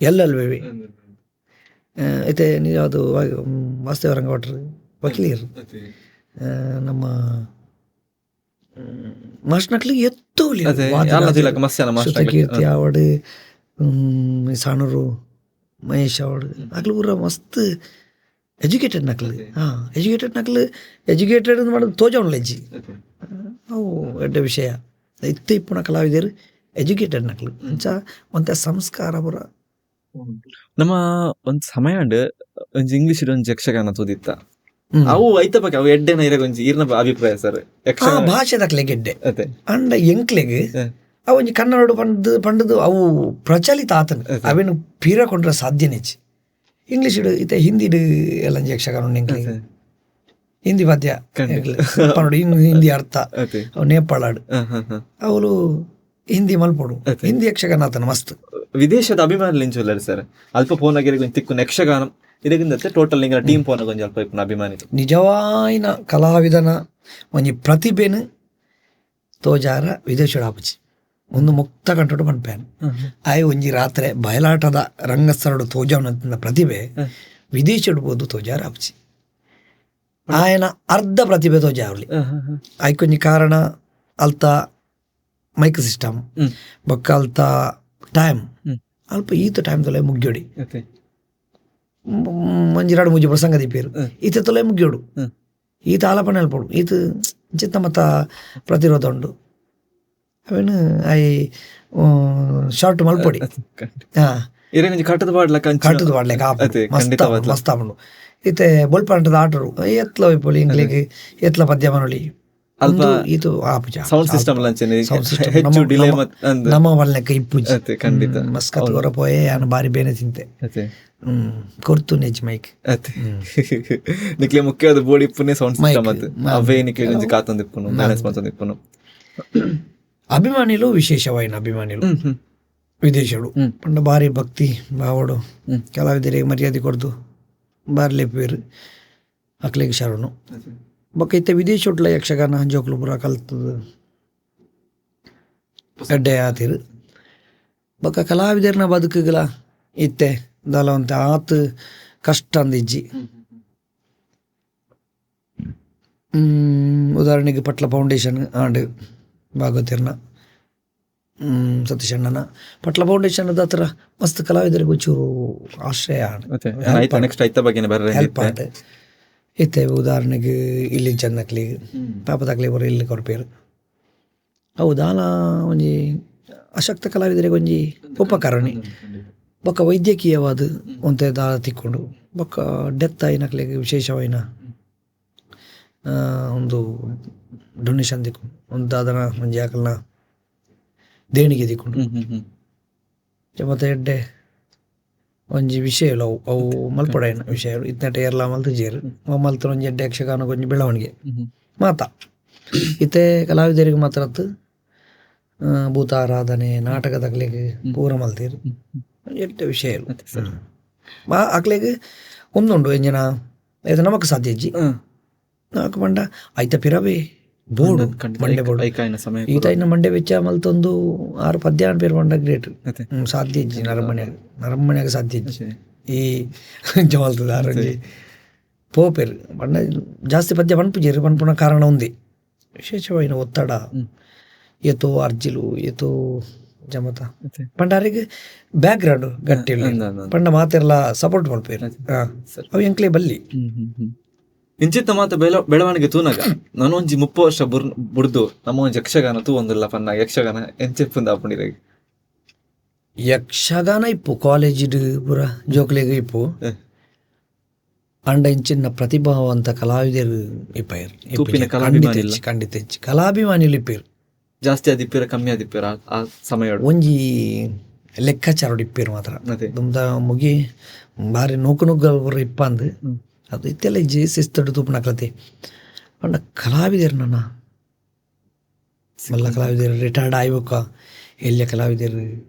ಎಲ್ಲಲ್ವೇ ಐತೆ. ನೀವು ಅದು ವಾಸ್ತವ ರಂಗ ಭಟ್ರು ವಕೀಲರು ನಮ್ಮ ಮಾಸ್ಟರ್ನಕ್ಲಿಗೆ ಎತ್ತೋಲಿ ಕೀರ್ತಿ ಆವಡ್ ಸಾಣೂರು ಮಹೇಶ್ ಅವಡ್ ಅಕ್ಲು ಪೂರ ಮಸ್ತ್ ಎಜುಕೇಟೆಡ್ ನಕ್ಲು. ಎಜುಕೇಟೆಡ್ ಮಾಡೋದು ತೋಜವಣ್ಣ ಅಜ್ಜಿ ಅವು ಎಡ್ಡ ವಿಷಯ ಇತ್ತು. ಇಪ್ಪುನ ಕಲಾವಿದರು ಎಜುಕೇಟೆಡ್ ನಕ್ಲು ಅಂಚ ಒಂಥ ಸಂಸ್ಕಾರ ಪೂರ.
ನಮ್ಮ ಒಂದ್ ಸಮಯ ಒಂಜಿ ಇಂಗ್ಲಿಷ್ ಒಂಜಿ ಯಕ್ಷಗಾನ ತೋದಿತ್ತ ಅವು ಐತ ಬಗ್ಗೆ ಅವು ಎಡ್ಡೆನ ಇರಾಗ ಒಂಜಿ ಈರ್ನ ಅಭಿಪ್ರಾಯ ಸರ್ ಯಕ್ಷಗಾನ
ಭಾಷೆ ದಕ್ಲೆ ಗೆಡ್ಡೆ ಅಂಡ ಎಂಕ್ಲೆಗ್ ಅವು ಒಂಜಿ ಕನ್ನಡ ಪಂಡದು ಅವು ಪ್ರಚಲಿತ ಆತನ ಅವೇನು ಪೀರ ಕೊಂಡ್ರೆ ಸಾಧ್ಯನೇಚಿ. ಇಂಗ್ಲಿಷ್ ಇತ್ತೆ ಹಿಂದಿ ಎಲ್ಲ ಯಕ್ಷಗಾನ ಉಂಡು ಎಂಕ್ಲೆಗ್ ಹಿಂದಿ ಪದ್ಯ ಇನ್ನು ಹಿಂದಿ ಅರ್ಥ ಅವು ನೇಪಾಳಾಡು ಅವಳು ಹಿಂದಿ ಮಲ್ಪೊಡು ಹಿಂದಿ ಯಕ್ಷಗಾನ ಆತನ ಮಸ್ತ್.
ವಿದೇಶದ ಅಭಿಮಾನ ಲಿಂಚುಲ್ಲರು ಸರ್ ಅಲ್ಪ ಪೋನಾಗಿರಿ ಕೊಂಚ ತಿಕ್ಕು ಯಕ್ಷಗಾನ ಇದಕ್ಕಿಂತ ಟೋಟಲ್ ನಿಂಗಳ ಟೀಮ್ ಪೋನ ಕೊಂಚ ಅಲ್ಪ ಇಪ್ಪನ ಅಭಿಮಾನಿ
ನಿಜವಾಯಿನ ಕಲಾವಿದನ ಒಂಜಿ ಪ್ರತಿಭೆನು ತೋಜಾರ ವಿದೇಶದ ಆಪುಜಿ ಒಂದು ಮುಕ್ತ ಕಂಟೋಡು ಪನ್ಪೇನು ಆಯ್ ಒಂಜಿ ರಾತ್ರಿ ಬಯಲಾಟದ ರಂಗಸ್ಥರಡು ತೋಜಾವನಂತ ಪ್ರತಿಭೆ ವಿದೇಶಡ್ಬೋದು ತೋಜಾರ ಆಪುಜಿ ಆಯನ ಅರ್ಧ ಪ್ರತಿಭೆ ತೋಜಾವಲಿ ಆಯ್ಕೊಂಜಿ ಕಾರಣ ಅಲ್ತ ಮೈಕ್ ಸಿಸ್ಟಮ್ ಬೊಕ್ಕ ಅಲ್ತ ಟೈಮ್ ಅಲ್ಪ ಈತ ಟೈಮ್ ತೊಲೆ ಮುಗ್ಯೋಡಿ ಮಂಜಿರಾಡು ಮುಜಿ ಪ್ರಸಂಗ ದಿಪ್ಪೇರು ಈತ ತೊಲೆ ಮುಗ್ಯೋಡು ಈತ ಆಲಪನೆ ಅಲ್ಪಡು ಈತ ಚಿತ್ತ ಮತ್ತ ಪ್ರತಿರೋಧ ಉಂಡು ಅವೇನು ಐ ಶಾರ್ಟ್ ಮಲ್ಪೊಡಿ
ಕಟ್ಟದ
ಪಾಡ್ಲಕ್ಕೆ ಮಸ್ತ್ ಆಪುಂಡು. ಈತೆ ಬೊಲ್ಪಂಟದ ಆಟರು ಎತ್ಲ ಒಯ್ಪೊಲಿ ಇಂಗ್ಲಿಗೆ ಎತ್ಲ ಪದ್ಯ ಮನೊಲಿ ಇದು ಆಪುಜ
ಸೌಂಡ್ ಸಿಸ್ಟಮ್
ನಮ್ಮ ವಲ್ಲೆಕ್ಕ ಇಪ್ಪುಜಿ ಮಸ್ಕತ್ ಹೊರ ಪೋಯೆ ನಾನು ಬಾರಿ ಬೇನೆ ತಿಂತೆ ಕೊರ್ತು ನೆಜ್ ಮೈಕ್
ನಿಕ್ಲೆ ಮುಖ್ಯವಾದ ಬೋರ್ಡ್ ಇಪ್ಪುನೆ ಸೌಂಡ್ ಸಿಸ್ಟಮ್ ಅವೇ ನಿಕ್ಲೆ ಒಂಜಿ ಕಾತೊಂದಿಪ್ಪುನು ಮ್ಯಾನೇಜ್ ಮಾಡ್ತೊಂದಿಪ್ಪುನು.
ಅಭಿಮಾನಿಲು ವಿಶೇಷವಾಯಿನ ಅಭಿಮಾನಿಲು ವಿದೇಶಡು ಪಂಡ ಬಾರಿ ಭಕ್ತಿ ಬಾವಡು ಕಲಾವಿದರಿಗೆ ಮರ್ಯಾದೆ ಕೊಡ್ದು ಬಾರಿ ಲೆಪ್ಪೇರು ಅಕ್ಲೆಗೆ ಶರಣು ಬೊಕ್ಕ ಇತ್ತೆ ವಿದೇಶೋಟ್ಲ ಯಕ್ಷಗಾನ ಜೋಕ್ಲು ಪೂರ ಕಲ್ತದು ಎಡ್ಡೆ ಆತಿರು ಬೊಕ್ಕ ಕಲಾವಿದರ್ನ ಬದುಕುಗಳ ಇತ್ತೆ ದಲವಂತೆ ಆತು ಕಷ್ಟ ಅಂದಿಜ್ಜಿ. ಉದಾಹರಣೆಗೆ ಪಟ್ಲ ಫೌಂಡೇಶನ್ ಆಂಡ್ ಭಾಗವತಿರ್ನ ಸತೀಶ್ ಅಣ್ಣನ ಪಟ್ಲ ಫೌಂಡೇಶನ್ ಹತ್ರ ಮಸ್ತ್ ಕಲಾವಿದರಿಗೆ ಒಂಚೂರು ಆಶ್ರಯ ಹೆಲ್ಪ್ ಆಂಡ್ ಇತ್ತೆ. ಉದಾಹರಣೆಗೆ ಇಲ್ಲಿ ಚೆನ್ನಕ್ಲಿ ಪಾಪದಾಕ್ಲಿ ಬರೋ ಇಲ್ಲಿ ಕೊರಪೇರು ಅವು ದಾನ ಒಂಜಿ ಅಶಕ್ತ ಕಲಾವಿದರಿಗೆ ಒಂಜಿ ಉಪಕರಣಿ ಬೊಕ್ಕ ವೈದ್ಯಕೀಯವಾದ ಒಂತೆ ದಾಳ ತಿಕ್ಕೊಂಡು ಬೊಕ್ಕ ಡೆತ್ ಆಯ್ನಕ್ಲಿಗೆ ವಿಶೇಷವಾಯಿನ ಒಂದು ಡೊನೇಷನ್ ತಿಕ್ಕೊಂಡು ಒಂದು ಅದನ್ನ ಒಂಜಿ ಆಕಲ್ನ ದೇಣಿಗೆ ತಿಕ್ಕೊಂಡು ಮತ್ತೆ ಎಡ್ಡೆ ಒಂಜಿ ವಿಷಯ ಅವು ಮಲ್ಪಡೆನ ವಿಷಯ ಇತ್ನಟ ಏರ್ಲ ಮಲ್ತಜೇರು ಮಲ್ತ ಒಂಜಿ ಎಡ್ಡೆ ಯಕ್ಷಗಾನ ಒಂಜಿ ಬೆಳವಣಿಗೆ ಮಾತ ಇತ್ತೆ ಕಲಾವಿದರಿಗೆ ಮಾತ್ರ ಭೂತ ಆರಾಧನೆ ನಾಟಕದಾಗ್ಲಿಗೆ ಪೂರ ಮಲ್ತೀರು ಎಡ್ಡೆ ವಿಷಯ ಆಕ್ಲಿಗೆ ಒಂದುಂಡು ಎಂಜಿನ ಇದು ನಮಕ್ ಸಾಧ್ಯ ಅಜ್ಜಿ ನಾಲ್ಕು ಮಂಡ ಆಯ್ತ ಪಿರವೇ ಬೋರ್ಡು ಮಂಡೆ ಬೋರ್ಡು ಈತ ಇನ್ನು ಮಂಡೆ ವೆಚ್ಚ ಮಲ್ತೊಂದು 6 ಪದ್ಯ ಪೇರು ಮಂಡ ಗ್ರೇಟ್ ಸಾಧ್ಯ ಅಜ್ಜಿ ನರಮಣ್ಯಾಗ ಸಾಧ್ಯ ಅಜ್ಜಿ ಈ ಜಮಲ್ತದ ಆರಂಜಿ ಪೋಪೇರು ಮಂಡ ಜಾಸ್ತಿ ಪದ್ಯ ಪನ್ಪುಜೇರು ಪನ್ಪುನ ಕಾರಣ ಒಂದೇ ವಿಶೇಷವಾಯಿನ ಒತ್ತಡ ಏತೋ ಅರ್ಜಿಲು ಏತೋ ಜಮತ ಪಂಡಾರಿಗೆ ಬ್ಯಾಕ್ ಗ್ರೌಂಡ್ ಗಟ್ಟಿ ಪಂಡ ಮಾತೆಲ್ಲ ಸಪೋರ್ಟ್ ಮಲ್ಪೇರು ಅವು ಎಂಕ್ಲೆ ಬಲ್ಲಿ
ಇಂಚಿತ್ತ ಮಾತ ಬೆಳವಣಿಗೆ ತೂನಾಗ ನಾನು ಒಂಜಿ 30 ವರ್ಷ ಬುಡ್ದು ನಮ್ಮ ಒಂಜಿ ಯಕ್ಷಗಾನ ತೂ ಒಂದಿಲ್ಲ ಪನ್ನ ಯಕ್ಷಗಾನ ಎಂಚೆಪ್ಪುಂದ ಆಪುಂಡಿರ
ಯಕ್ಷಗಾನ ಇಪ್ಪು ಕಾಲೇಜಿಡ್ ಪೂರ ಜೋಕ್ಲೆಗ್ ಇಪ್ಪು ಅಂಡ ಇಂಚಿನ ಪ್ರತಿಭಾವಂತ ಕಲಾವಿದರು ಇಪ್ಪೇರು ಖಂಡಿತ ಹೆಚ್ಚು ಕಲಾಭಿಮಾನಿಗಳು ಇಪ್ಪೇರು
ಜಾಸ್ತಿ ಆದಿಪ್ಪೇರ ಕಮ್ಮಿ ಆದಿಪ್ಪೇರ ಆ ಸಮಯ
ಒಂಜಿ ಲೆಕ್ಕಾಚಾರ ಇಪ್ಪೇರು ಮಾತ್ರ ದುಮ್ದ ಮುಗಿ ಬಾರಿ ನೂಕು ನುಗ್ಗಲ್ ಪೂರ ಇಪ್ಪಂದು ಅದು ಇತ್ತೆಲ್ಲ ಇಜ್ಜಿ ಶಿಸ್ತಡು ತೂಪುನಕ್ಲತೆ ಪಂಡ ಕಲಾವಿದರು ನನ್ನ ಮಲ್ಲ ಕಲಾವಿದರು ರಿಟೈರ್ಡ್ ಆಯ್ಬೇಕ ಎಲ್ಲಿಯ ಕಲಾವಿದರು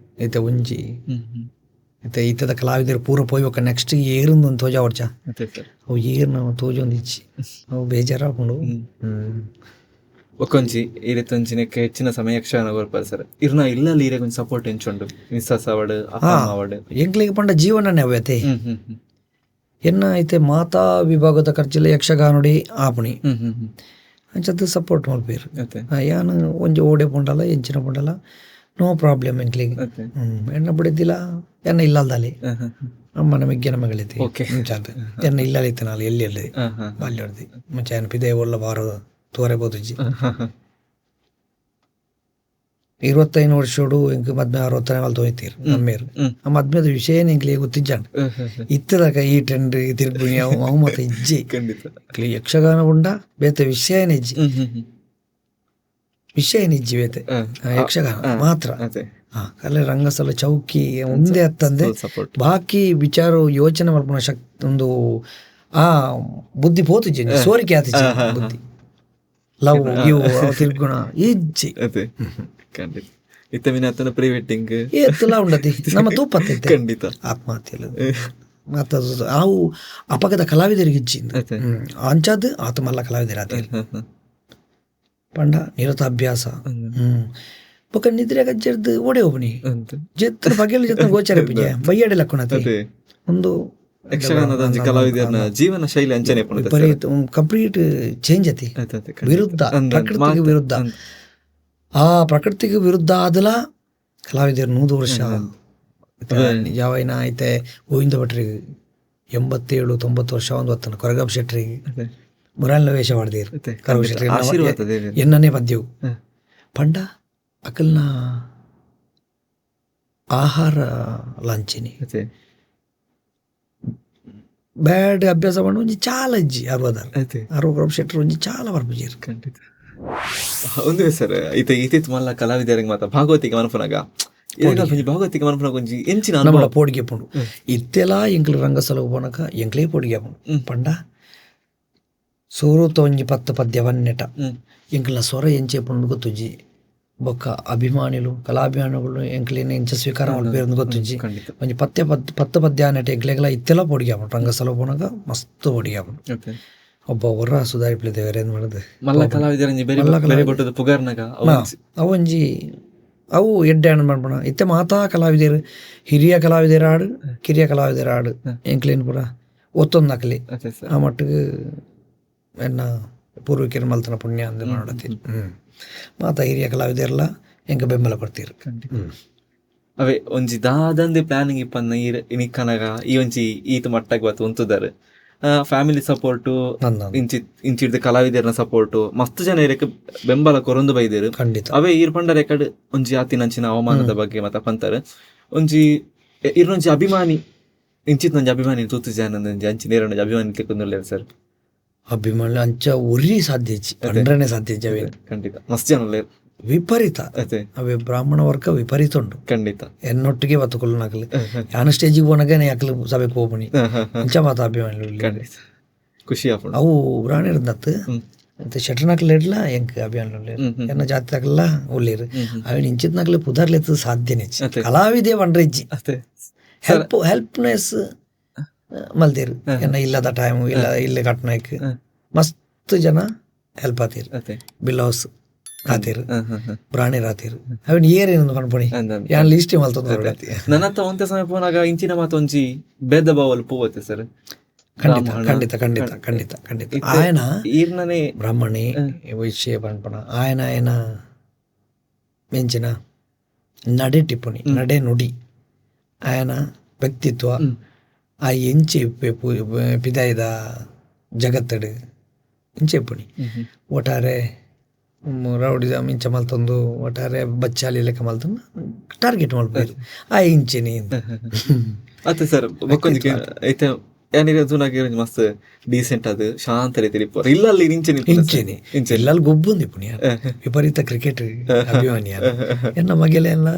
ಐತೆ ಒಂಜಿ ಐತೆ ಈತದ ಕಲಾವಿದರು ಪೂರ ಪೋಯ್ಬೇಕ ನೆಕ್ಸ್ಟ್ ಏರಿಂದ ಒಂದು ತೋಜ ಹೊಡ್ಚ ಅವು ಏರ್ ನಾವು ತೋಜೊಂದು ಇಚ್ಚಿ ಅವು ಬೇಜಾರಾಕೊಂಡು
ಒಕ್ಕೊಂಜಿ ಇರತ್ತೊಂಜಿ ನೆಕ್ಕೆ ಹೆಚ್ಚಿನ ಸಮಯ ಯಕ್ಷಗಾನ ಬರ್ಪಾರ ಸರ್ ಇರ್ನ ಇಲ್ಲಲ್ಲಿ ಇರೇ ಕೊಂಚ ಸಪೋರ್ಟ್ ಎಂಚುಂಡು ಮಿಸ್ಸಸ್ ಅವಡ್ ಅಪ್ಪ ಅವಡ್
ಎಂಕ್ಲಿಗೆ ಪಂಡ ಜೀವನನೇ ಅವ್ಯತೆ ಎನ್ನ ಐತೆ ಮಾತಾ ವಿಭಾಗದ ಖರ್ಚಿಲ್ಲ ಯಕ್ಷಗಾನುಡಿ ಆಪಣಿ ಅಂಚದ್ದು ಸಪೋರ್ಟ್ ಮಲ್ಪೇರು ಯಾನು ಒಂಜಿ ಓಡೆ ಪುಂಡಲ್ಲ ಎಂಚಿನ ಪುಂಡಲ್ಲ ನೋ ಪ್ರಾಬ್ಲಮ್ ಎಂಕ್ಲಿಗೆ ಎನ್ನ ಬಿಡಿದ್ದಿಲ್ಲ ಎನ್ನ ಇಲ್ಲಲ್ದಾಲಿ ಅಮ್ಮನ ಮಿಗ್ಗಿನ ಮಗಳಿತಿ ಮುಂಚಾದ ಎನ್ನ ಇಲ್ಲಲಿತ್ತು ನಾಳೆ ಎಲ್ಲಿ ಎಲ್ಲಿ ಬಾಲ್ಯ ಹೊಡ್ದಿ ಮುಂಚೆ ಏನು ಪಿದೆ ಒಳ್ಳ ಬಾರ ತೋರೆ ಬೋದುಜ್ಜಿ 25 ವರ್ಷೋಡು ಎಂಕ್ ಮದ್ಮೆ 60ನೇ ವಾಲ್ ತೋಯ್ತೀರು ನಮ್ಮೇರು ಆ ಮದ್ಮೆದ ವಿಷಯ ಎಂಕ್ಲಿ ಗೊತ್ತಿಜ್ಜಾಂಡ್ ಇತ್ತದಾಗ ಈ ಟ್ರೆಂಡ್ ತಿರುಗುಣಿ ಅವು ಮತ್ತೆ ಇಜ್ಜಿ ಯಕ್ಷಗಾನ ಉಂಡ ಬೇತೆ ವಿಷಯನೇ ಇಜ್ಜಿ ವಿಷಯನಿಜ್ಜಿ ಬೇತೆ ಯಕ್ಷಗಾನ ಮಾತ್ರ ಕಲೆ ರಂಗಸ್ಥಳ ಚೌಕಿ ಒಂದೇ ಹತ್ತಂದೆ ಬಾಕಿ ವಿಚಾರ ಯೋಚನೆ ಮಲ್ಪನ ಶಕ್ತಿ ಒಂದು ಆ ಬುದ್ಧಿ ಪೋತುಜ್ಜಿ ಸೋರಿಕೆ ಆತಿಜ್ಜಿ ಬುದ್ಧಿ ಲವ್ ಇವು ತಿರುಗುಣ ಇಜ್ಜಿ
ಖಂಡಿತ ಇತ್ತ ಮಿನ ಪ್ರೀ ವೆಡ್ಡಿಂಗ್
ಏತ್ತಲ್ಲ ಉಂಡತಿ ನಮ್ಮ ತೂಪತ್ತೈತೆ
ಖಂಡಿತ
ಆತ್ಮಹತ್ಯೆ ಮತ್ತದು ಅವು ಅಪಗದ ಕಲಾವಿದರಿಗೆ ಇಜ್ಜಿ ಅಂಚಾದ ಆತ ಮಲ್ಲ ಕಲಾವಿದರ ಪಂಡ ನಿರತ ಅಭ್ಯಾಸ ಬೊಕ ನಿದ್ರೆ ಗಜ್ಜರ್ದು ಓಡೆ ಹೋಗ್ನಿ ಜೆತ್ರ ಬಗೆಲ್ಲ ಜೆತ್ರ ಗೋಚರ ಪಿಜೆ ಬಯ್ಯಾಡೆ ಲಕ್ಕುಣತಿ ಒಂದು
ಯಕ್ಷಗಾನದ ಕಲಾವಿದರ ಜೀವನ ಶೈಲಿ ಅಂಚನೆ
ಕಂಪ್ಲೀಟ್ ಚೇಂಜ್ ಅತಿ ವಿರುದ್ಧ ಪ್ರಕೃತಿಗೆ ವಿರುದ್ಧ ಆ ಪ್ರಕೃತಿಗೆ ವಿರುದ್ಧ ಆದಲ ಕಲಾವಿದರು 100 ವರ್ಷ ಯಾವೈನ ಐತೆ ಗೋವಿಂದ ಭಟ್ರಿಗೆ 87-90 ವರ್ಷ ಒಂದು ಹೊತ್ತನ ಕೊರಗಬ್ ಶೆಟ್ರಿಗೆ ಮುರಾಲ್ನ ವೇಷ ಮಾಡಿದಿರು ಕರಗ ಶೆಟ್ರಿಗೆ ಎನ್ನನೇ ಪದ್ಯವು ಪಂಡ ಅಕಲ್ನ ಆಹಾರ ಲಾಂಚಿನಿ ಬ್ಯಾಡ್ ಅಭ್ಯಾಸ ಮಾಡಿ ಒಂಜಿ ಚಾಲ ಇಜ್ಜಿ 60 ಶೆಟ್ರು ಒಂಜಿ ಚಾಲ ಬರ್ಬುಜಿ
ಖಂಡಿತ ಒಂದು ಸರ್ ಈತ ಮಲ್ಲ ಕಲಾವಿದರಿಗೆ ಮಾತ್ರ ಭಾಗವತಿಗೆ ಮನಪನಾಗ ಭಾಗವತಿಗೆ ಮನಪನಾಗ ಒಂಜಿ ಎಂಚಿನ
ನಮ್ಮಳ ಪೋಡಿಗೆ ಪುಂಡು ಇತ್ತೆಲ್ಲ ಎಂಕ್ಲು ರಂಗಸ್ಥಳ ಪೋನಕ ಎಂಕ್ಲೇ ಪೋಡಿಗೆ ಪುಂಡು ಪಂಡ ಸೂರುತ ಒಂಜಿ 10 ಪದ್ಯ ವನ್ನೆಟ ಎಂಕ್ಲ ಸ್ವರ ಎಂಚೆ ಪುಂಡು ಗೊತ್ತುಜ್ಜಿ ಬೊಕ್ಕ ಅಭಿಮಾನಿಗಳು ಕಲಾಭಿಮಾನಿಗಳು ಎಂಕ್ಲೇನ ಎಂಚ ಸ್ವೀಕಾರ ಮಾಡ್ಬೇರು ಗೊತ್ತುಜ್ಜಿ ಒಂಜಿ 10 ಪದ್ಯ ನೆಟ ಎಂಕ್ಲೆಗೆಲ್ಲ ಇತ್ತೆಲ್ಲ ಪೋಡಿಗೆ ಪುಂಡು ರಂಗಸ್ಥಳ ಪೋನಕ ಮಸ್ತ್ ಪೋಡಿಗೆ ಪುಂಡು ಒಬ್ಬ ಹೊರ ಸುಧಾರಿಪ್ಲಿದೆ ಏನು ಮಾಡೋದು
ಮಲ್ಲ ಕಲಾವಿದರ ಪುಗಾರ್ನಾಗ
ಅವೊಂಜಿ ಅವು ಎಡ್ಡೆ ಹಣ್ಣು ಮಾಡ್ಬೋಣ ಇತ್ತೆ ಮಾತಾ ಕಲಾವಿದರು ಹಿರಿಯ ಕಲಾವಿದರ ಹಾಡು ಕಿರಿಯ ಕಲಾವಿದರ ಹಾಡು ಎಂಕ್ಲೇನು ಪೂರ ಒತ್ತೊಂದು ನಕಲಿ ಆ ಮಟ್ಟಿಗೆ ಎನ್ನ ಪೂರ್ವಿಕರ ಮಲ್ತನ ಪುಣ್ಯ ಅಂದ ಮಾಡತ್ತೀನಿ ಮಾತಾ ಹಿರಿಯ ಕಲಾವಿದರೆಲ್ಲ ಎಂಕ ಬೆಂಬಲ ಕೊಡ್ತೀರಿ
ಅವೇ ಒಂಜಿ ದಾದಂದೆ ಪ್ಲಾನಿಂಗ್ ಇಪ್ಪನ್ನ ಇನಿಕ್ಕನಾಗ ಈ ಒಂಜಿ ಈತ ಮಟ್ಟಕ್ಕೆ ಬತ್ತು ಉಂತುದಾರೆ ಫ್ಯಾಮಿಲಿ ಸಪೋರ್ಟು ಇಂಚಿಡ್ದ ಕಲಾವಿದರ ಸಪೋರ್ಟು ಮಸ್ತ್ ಜನ ಇರಕ್ಕೆ ಬೆಂಬಲ ಕೊರೊಂದು ಬೈದೇರು ಅವೇ ಈರ್ ಪಂಡ ರೆಕಾರ್ಡ್ ಒಂಜಿ ಆತಿನಂಚಿನ ಅವಮಾನದ ಬಗ್ಗೆ ಮತ್ತ ಪಂತಾರೆ ಒಂಜಿ ಇರೊಂಜಿ ಅಭಿಮಾನಿ ಇಂಚಿತ್ ನಂಜಿ ಅಭಿಮಾನಿ ತೂತು ಜನ ಅಂಚಿ ನೇರ ಅಭಿಮಾನಿ ತೆಕ್ಕೊಂದಿಲ್ಲ ಸರ್
ಅಭಿಮಾನಿ ಅಂಚ ಉರಿ ಸಾಧ್ಯ ಪಂಡ್ರನೇ ಸಾಧ್ಯ
ಖಂಡಿತ ಮಸ್ತ್ ಜನ
ವಿಪರೀತ ಅವೇ ಬ್ರಾಹ್ಮಣ ವರ್ಗ ವಿಪರೀತ ಉಂಟು
ಖಂಡಿತ
ಎನ್ನೊಟ್ಟಿಗೆ ಬತ್ತುಕೊಳ್ಳು ನಕಲಿ ಯಾನ ಸ್ಟೇಜಿಗೆ ಹೋನಾಗ ಯಾಕಲು ಸಭೆಗೆ ಹೋಗ್ಬನಿ ಅಂಚ ಮಾತ ಅಭಿಮಾನಿ
ಖುಷಿ
ಅವು ಬ್ರಾಣ ಇರ್ದತ್ತು ಮತ್ತೆ ಶೆಟ್ರ್ ನಕಲ್ ಇಡ್ಲ ಎಂಕ್ ಅಭಿಮಾನಿ ಎನ್ನ ಜಾತಿ ತಕಲ್ಲ ಉಳ್ಳೀರು ಅವೆ ಇಂಚಿತ್ ನಕಲಿ ಪುದರ್ಲೆತ್ತು ಸಾಧ್ಯನೇ ಕಲಾವಿದೇ ಬಂಡ್ರೆಜ್ಜಿ ಹೆಲ್ಪ್ನೆಸ್ ಮಲ್ದೇರು ಎನ್ನ ಇಲ್ಲದ ಟೈಮು ಇಲ್ಲ ಇಲ್ಲೇ ಕಟ್ನಾಯ್ಕ್ ಮಸ್ತ್ ಜನ ಹೆಲ್ಪ್ ಆತೀರು ಬಿಲೌಸ್ ರಾತೀರು ಪ್ರಾಣಿ ರಾತೀರು ಅವನ್ ಏನೇನು ಕಣ್ಪಣಿ ಯಾನ್ ಲೀಸ್ಟ್ ಮಲ್ತದ
ನನ್ನ ಹತ್ರ ಒಂದೇ ಸಮಯ ಪೋನಾಗ ಇಂಚಿನ ಮಾತೊಂಜಿ ಭೇದ ಭಾವಲ್ ಪೂವತ್ತೆ ಸರ್
ಖಂಡಿತ ಖಂಡಿತ ಖಂಡಿತ ಖಂಡಿತ ಖಂಡಿತ ಆಯನ
ಈರ್ನನೇ
ಬ್ರಾಹ್ಮಣಿ ವೈಶ್ಯ ಪಣ್ಪಣ ಆಯನ ಆಯನ ಮೆಂಚಿನ ನಡೆ ಟಿಪ್ಪಣಿ ನಡೆ ನುಡಿ ಆಯನ ವ್ಯಕ್ತಿತ್ವ ಆ ಎಂಚೆ ಪಿದಾಯದ ಜಗತ್ತಡು ಇಂಚೆ ಪುಣಿ ಒಟ್ಟಾರೆ ರೌಡಿದ ಮಿಂಚ ಮಲ್ತೊಂದು ಒಟ್ಟಾರೆ ಬಚ್ಚಾಲಿ ಲೆಕ್ಕ ಮಲ್ತೊಂದು ಟಾರ್ಗೆಟ್ ಮಾಡ್ಬೋದು ಆ ಇಂಚಿನಿ
ಅತ್ತೆ ಸರ್ ಐತೆ ಏನಿಗೆ ತೂನಾಗಿ ಮಸ್ತ್ ಡೀಸೆಂಟ್ ಅದು ಶಾಂತ ರೀತಿ ಇಲ್ಲ ಅಲ್ಲಿ
ಇಂಚೆನೆ ಎಲ್ಲ ಗೊಬ್ಬುಂದು ಪುಣ್ಯ ವಿಪರೀತ ಕ್ರಿಕೆಟ್ ಅಭಿಮಾನಿ ಎನ್ನ ಮಗೆಲೆ ಎಲ್ಲ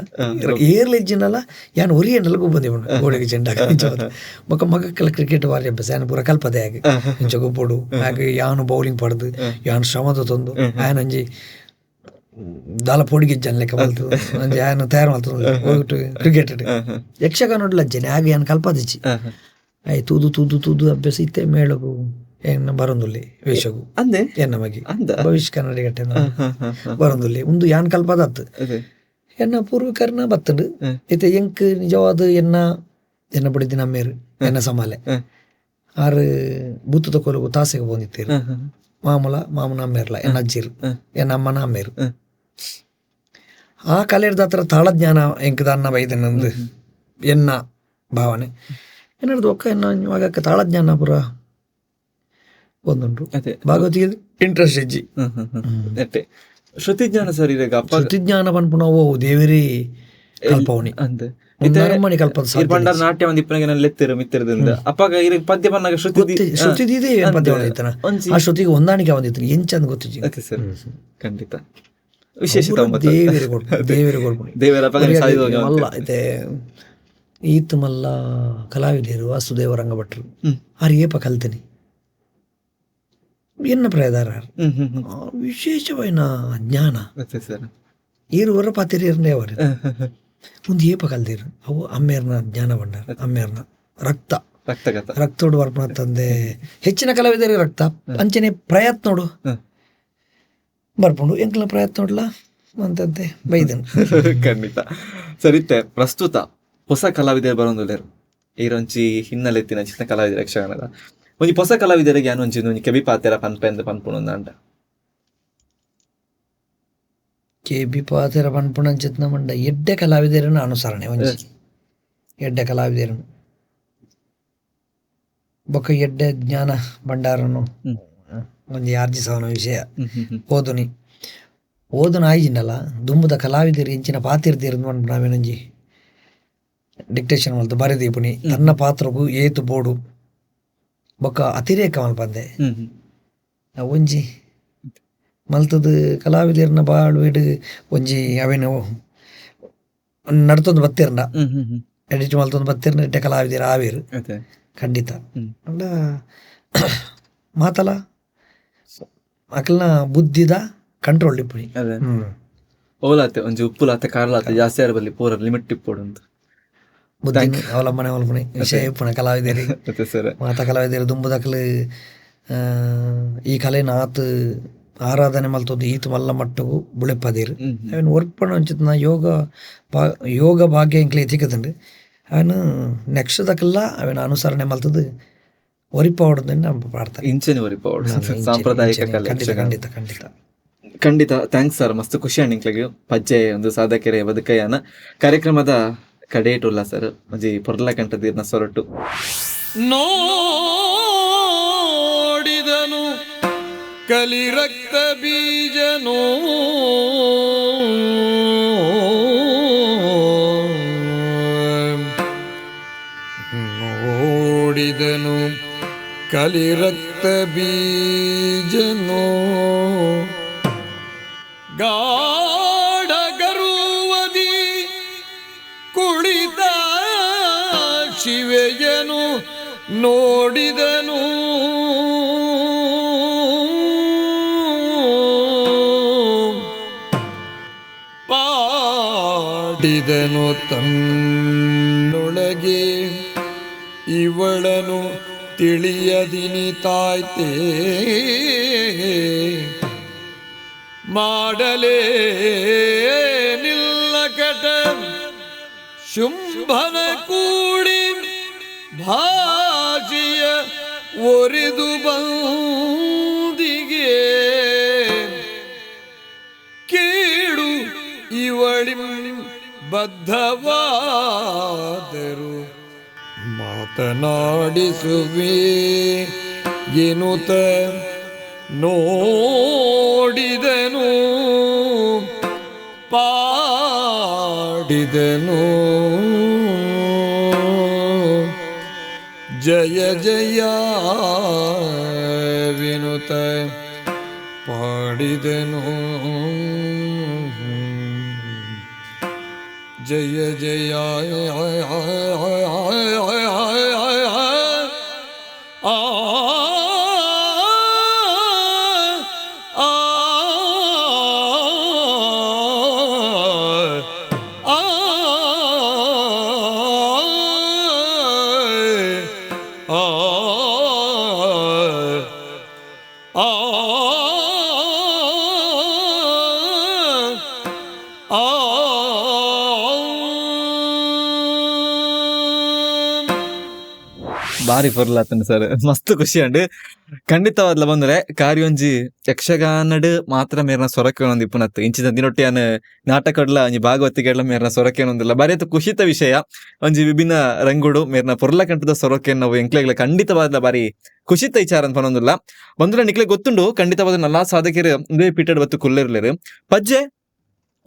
ಏರ್ಲಿಜ್ಜಿನಲ್ಲ ಯಾನು ಒರಿ ಎನ್ನಲ್ಲ ಗೊಬ್ಬಂದಿ ಗೋಡೆಗೆ ಚೆಂಡಾಗ ಮಗಕ್ಕೆಲ್ಲ ಕ್ರಿಕೆಟ್ ವಾರಿ ಅಭ್ಯಾಸ ಯಾನು ಪೂರ ಕಲ್ಪದೆ ಆಗಿ ಇಂಚ ಗೊಬ್ಬಡು ಹಾಗೆ ಯಾನು ಬೌಲಿಂಗ್ ಪಡೆದು ಯಾನು ಶ್ರಮದ ತಂದು ಆಯನ ಅಂಜಿ ದಾಲ ಪೋಡಿಗೆಜ್ಜನ್ ಲೆಕ್ಕ ಮಲ್ತು ಅಂಜಿ ಆಯನ ತಯಾರು ಮಾಡ್ತು ಹೋಗ್ಬಿಟ್ಟು ಕ್ರಿಕೆಟ್ ಯಕ್ಷಗಾನ ನೋಡ್ಲಜ್ಜನೆ ಹಾಗೆ ಯಾನು ಕಲ್ಪದಿಚ್ಚಿ ಆಯ್ ತೂದು ತೂದು ತೂದು ಅಭ್ಯಾಸ ಇತ್ತೆ ಮೇಳಗು ಎನ್ನ ಬರೊಂದುಲ್ಲೆ ವೇಷಗು
ಅಂದೆ
ಎನ್ನ ಮಗಿ ಭವಿಷ್ಯ ಕನ್ನಡಿಗಟ್ಟೆ ಬರೊಂದುಲ್ಲೆ ಒಂದು ಯಾನ್ ಕಲ್ಪದತ್ತು ಎನ್ನ ಪೂರ್ವಿಕರನ್ನ ಬತ್ತಡು ಇತ್ತೆ ಎಂಕ್ ನಿಜವಾದ ಎನ್ನ ಬಡಿದಿ ನಮ್ಮೇರು ಎನ್ನ ಸಮಾಲೆ ಆರು ಬೂತು ತಕೊಲಗು ತಾಸೆಗೆ ಬಂದಿತ್ತೇರು ಮಾಮನ ಅಮ್ಮೇರ್ಲ ಎನ್ನ ಅಜ್ಜಿರು ಎನ್ನ ಅಮ್ಮನ ಅಮ್ಮೇರು ಆ ಕಲೆರ್ದ ಹತ್ರ ತಾಳಜ್ಞಾನ ಎಂಕ್ ದಾನ್ನ ಬೈದನಂದು ಎನ್ನ ಭಾವನೆ ಏನಾದ್ರು ಒಕ್ಕ ಎನ್ನ ಇವಾಗ ತಾಳಜ್ಞಾನ ಪುರ ಒಂದುಂಟು ಭಾಗವತಿಗೆ ಇಂಟ್ರೆಸ್ಟ್ ಹೆಜ್ಜಿ
ಶ್ರುತಿಜ್ಞಾನ ಸರಿ
ಶ್ರುತಿಜ್ಞಾನ ಪನ್ಪುಣ ಓ ದೇವರೇ ಕಲ್ಪವನಿ ನರಮಣಿ ಕಲ್ಪದ
ಪಂಡರ ನಾಟ್ಯ ಒಂದು ಇಪ್ಪನಿಗೆ ಲೆತ್ತಿರು ಮಿತ್ತಿರದಿಂದ ಅಪ್ಪಾಗ ಪದ್ಯ ಬಂದಾಗ
ಶ್ರುತಿದಿದೆ ಪದ್ಯ ಬಂದಿತ್ತನ ಆ ಶ್ರುತಿಗೆ ಹೊಂದಾಣಿಕೆ ಬಂದಿತ್ತು ಎಂಚಂದ ಗೊತ್ತಿಜ್ಜಿ
ಸರ್ ಖಂಡಿತ ವಿಶೇಷ
ದೇವರ ಅಲ್ಲ ಇದೆ ಈತ್ ಮಲ್ಲ ಕಲಾವಿದರು ವಾಸುದೇವ ರಂಗಭಟ್ರು ಆರು ಏಪ ಕಲ್ತೀನಿ ಎನ್ನ ಪ್ರಯದಾರ ವಿಶೇಷವಾದ ಜ್ಞಾನ ಈರುವರ ಪಾತಿರಿಯರೇ ಅವರು ಒಂದು ಏಪ ಕಲ್ದಿರು ಅವು ಅಮ್ಮೇರ್ನ ಜ್ಞಾನ ಬಂಡಾರ ಅಮ್ಮೇರ್ನ ರಕ್ತೋಡು ವರ್ಪಣ ತಂದೆ ಹೆಚ್ಚಿನ ಕಲಾವಿದರಿಗೆ ರಕ್ತ ಅಂಚನೆ ಪ್ರಯತ್ನ ನೋಡು ಬರ್ಕೊಂಡು ಎಂಕ್ಲ ಪ್ರಯತ್ನ ನೋಡ್ಲಾ ಅಂತಂತೆ ಬೈದನು
ಖಂಡಿತ ಸರಿತೆ ಪ್ರಸ್ತುತ ಹೊಸ ಕಲಾವಿದರು ಬರೋದಿಲ್ಲರು ಈರೊಂಚಿ ಹಿನ್ನೆಲೆ ಎತ್ತಿನ ಚಿನ್ನ ಕಲಾವಿದರು ಯಕ್ಷಗಾನದ ಒಂಜಿ ಹೊಸ ಕಲಾವಿದರಿಗೆ ಏನು ಒಂಜಿ ಕೆಬಿ ಪಾತೆರ ಪನ್ಪೆಂದು ಪನ್ಪುಣ ಅಂಡ
ಕೆಬಿ ಪಾತೆರ ಪನ್ಪುಣ ಅಂಚಿತ್ನ ಮಂಡ ಎಡ್ಡೆ ಕಲಾವಿದರನ್ನ ಅನುಸರಣೆ ಒಂಜಿ ಎಡ್ಡೆ ಕಲಾವಿದರನ್ನು ಬೊಕ್ಕ ಎಡ್ಡೆ ಜ್ಞಾನ ಭಂಡಾರನು ಒಂಜಿ ಆರ್ಜಿಸವನ ವಿಷಯ ಓದುನ ಆಯ್ಜಿನಲ್ಲ ದುಂಬುದ ಕಲಾವಿದರು ಇಂಚಿನ ಪಾತಿರ್ದಿರು ನಾವೇನೊಂಜಿ ಡಿಕ್ಟೇಷನ್ ಮಲ್ತು ಬರೆದೀಪುನಿ ತನ್ನ ಪಾತ್ರಗೂ ಏತು ಬೋಡು ಬೊಕ್ಕ ಅತಿರೇಕ ಮಲ್ಪಂದೆ ಒಂಜಿ ಮಲ್ತದ ಕಲಾವಿದರ್ನ ಬಾಳು ಇಡು ಒಂಜಿ ಅವೇನು ನಡ್ತೊಂದು ಬತ್ತಿರ್ನ ಎಡಿಟ್ ಮಲ್ತೊಂದು ಬತ್ತಿರ್ನ ಇಟ್ಟೆ ಕಲಾವಿದರ ಆವೇರು ಖಂಡಿತ ಅಂಡ ಮಾತಲ ಅಕಲ್ನ ಬುದ್ಧಿದ ಕಂಟ್ರೋಲ್ ಇಪ್ಪುನಿ
ಓಲಾತೆ ಒಂಜಿ ಉಪ್ಪುಲಾತೆ ಕಾರ್ಲಾತೆ ಜಾಸ್ತಿ ಆರ ಬಲ್ಲಿ ಪೂರ ಲಿಮಿಟ್ ಇಪ್ಪೋಡು ಅಂತ
ಬುದ್ಧಿ ಅವಲಂಬನೆ ವಿಷಯ ಇಪ್ಪುನ ಕಲಾವಿದರಿ ಮಾತ ಕಲಾವಿದರಿ ದುಂಬುದಕಲು ಈ ಕಲೆನ ಆತು ಆರಾಧನೆ ಮಲ್ತೊಂದು ಈತು ಮಲ್ಲ ಮಟ್ಟಗೂ ಬುಳೆಪ್ಪದಿರು ಅವನು ಒರ್ಪಣ ಅಂಚಿತ್ನ ಯೋಗ ಭಾಗ್ಯ ಇಂಕ್ಲೆ ಎತ್ತಿಕತ್ತಂಡು ಅವನು ನೆಕ್ಸ್ಟ್ದಕ್ಕೆಲ್ಲ ಅವನ ಅನುಸರಣೆ ಮಲ್ತದ್ದು ಒರಿಪಾವಡ್ದು ನಮ್ಮ ಪಾಡ್ತಾರೆ
ಇಂಚನೆ ಒರಿಪಾವಡ್ ಸಾಂಪ್ರದಾಯಿಕ ಕಲೆ
ಖಂಡಿತ ಖಂಡಿತ
ಖಂಡಿತ ಥ್ಯಾಂಕ್ಸ್ ಸರ್ ಮಸ್ತ್ ಖುಷಿ ಅಣ್ಣಿಕ್ಲೆಗೆ ಪಜ್ಜೆ ಒಂದು ಸಾಧಕೆರೆ ಬದುಕಯ್ಯನ ಕಾರ್ಯಕ್ರಮದ ಕಡೇಟುಲ್ಲ ಸರ್ ಒಂಜಿ ಪೊರ್ಲ ಕಂಠದೀರ್ನ ಸೊರಟು
ನೋಡಿದನು ಕಲಿ ರಕ್ತ ಬೀಜನೋ ನೋಡಿದನು ಕಲಿ ರಕ್ತ ಬೀಜನೋ ಗಾಢ ಗರುವದಿ ಕುಳಿತ ಶಿವೆಯನು ನೋಡಿದನು ಪಾಡಿದನು ತನ್ನೊಳಗೆ ಇವಳನು ತಿಳಿಯದಿನಿ ತಾಯ್ತೇ ಮಾಡಲೇ ನಿಲ್ಲಕಟ ಶುಂಭನ ಕೂಡಿ ಭಾಷೆಯ ಒರಿದು ಬಂದಿಗೆ ಕೇಳು ಇವಳಿ ಬದ್ಧವಾದರು ಮಾತನಾಡಿಸುವೆ ಎನ್ನುತ್ತ ನೋಡಿದನು ಪಾಡಿದನು ಜಯ ಜಯ ವಿನುತ ಪಾಡಿದೆನು ಜಯ ಜಯ ಆ
ಬಾರಿ ಪೊರ್ಲಾತಂಡು ಸರ್, ಮಸ್ತ್ ಖುಷಿ ಅಂಡ್ ಖಂಡಿತವಾದ್ಲ ಬಂದ್ರೆ ಕಾರ್ಯೊಂಜಿ ಯಕ್ಷಗಾನಡ್ ಮಾತ್ರ ಮೇರ್ನ ಸೊರಕೆ ಒಂದ್ ಇಪ್ಪುನತ್ತು ಇಂಚಿದ ದಿನೊಟ್ಟಿಯಾನ ನಾಟಕಡ್ಲ ಒಂಜಿ ಭಾಗವತಿಗೆಡ್ಲ ಮೇರ್ನ ಸೊರಕೆ ಒಂದಿಲ್ಲ ಬಾರಿ ಅತ್ತು ಖುಷಿತ ವಿಷಯ. ಒಂಜಿ ವಿಭಿನ್ನ ರಂಗುಡು ಮೇರ್ನ ಪೊರ್ಲ ಕಂಟದ ಸೊರಕೆ ನಾವು ಎಂಕ್ಲೆಗ್ಲ ಖಂಡಿತವಾದ್ಲ ಬಾರಿ ಖುಷಿತ ವಿಚಾರ ಅಂತ ಪನೊಂದಿಲ್ಲ. ಬಂದ್ರೆ ನಿಕ್ಲೆ ಗೊತ್ತುಂಡು ಖಂಡಿತವಾದ ನಲ್ಲಾ ಸಾಧಕರು ಒಂದೇ ಪೀಠಡ್ ಬತ್ತು ಕುಲ್ಲಿರ್ಲೇರು ಪಜ್ಜೆ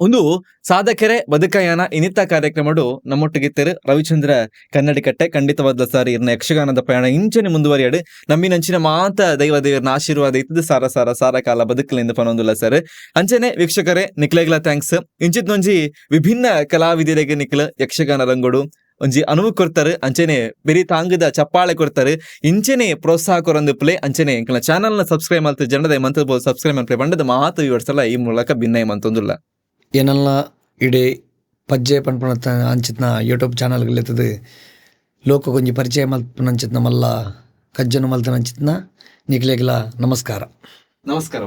ಒಂದು ಸಾಧಕರೇ ಬದುಕಯಾನ ಇನಿತ ಕಾರ್ಯಕ್ರಮಡು ನಮ್ಮೊಟ್ಟಿಗಿತ್ತರು ರವಿಚಂದ್ರ ಕನ್ನಡಿಕಟ್ಟೆ. ಖಂಡಿತವಾದ ಸಾರಿ ಇರ್ನ ಯಕ್ಷಗಾನದ ಪ್ರಯಾಣ ಇಂಚನೆ ಮುಂದುವರಿಯಾಡು ನಮ್ಮಿನಂಚಿನ ಮಾತ ದೈವ ದೇವರನ ಆಶೀರ್ವಾದ ಇತ್ತದ ಸಾರ ಸಾರ ಸಾರ ಕಾಲ ಬದುಕಲಿಂದ ಪನೊಂದಿಲ್ಲ ಸರ್. ಅಂಚನೆ ವೀಕ್ಷಕರೇ ನಿಕ್ಲೆಗ್ಲ ಥ್ಯಾಂಕ್ಸ್. ಇಂಚಿತ್ನೊಂಜಿ ವಿಭಿನ್ನ ಕಲಾವಿದರಿಗೆ ನಿಕ್ಲ ಯಕ್ಷಗಾನ ರಂಗೋಡು ಒಂಜಿ ಅನುವು ಕೊಡ್ತಾರೆ, ಅಂಚನೆ ಬೆರಿ ತಾಂಗದ ಚಪ್ಪಾಳೆ ಕೊಡ್ತಾರೆ, ಇಂಚನೆ ಪ್ರೋತ್ಸಾಹ ಕೊರಂದುಪ್ಲೆ ಅಂಚನೆ ಎಂಕಲ ಚಾನಲ್ನ ಸಬ್ಸ್ಕ್ರೈಬ್ ಮಾಡ್ತಾರೆ ಜನದ ಮಂತಬಹುದು ಸಬ್ಸ್ಕ್ರೈಬ್ ಮಾಡ್ತಾರೆ ಬಂಡದ ಮಾತು ವಿವರಿಸಲ್ಲ ಈ ಮೂಲಕ ಭಿನ್ನ ಮಂತೊಂದಿಲ್ಲ
ಏನಲ್ಲ ಇಡೀ ಪಜ್ಜೆ ಪನ್ಪುಣತ್ತ ಅಂಚಿತ್ನ ಯೂಟ್ಯೂಬ್ ಚಾನಲ್ಗಳಿರ್ತದೆ ಲೋಕ ಕೊಂಚ ಪರಿಚಯ ಮಲ್ಪನಂಚಿತ್ನ ಮಲ್ಲ ಕಜ್ಜನು ಮಲ್ತನಂಚಿತ್ನ ನಿಕ್ಲೆಗ್ಲ ನಮಸ್ಕಾರ.
ನಮಸ್ಕಾರ.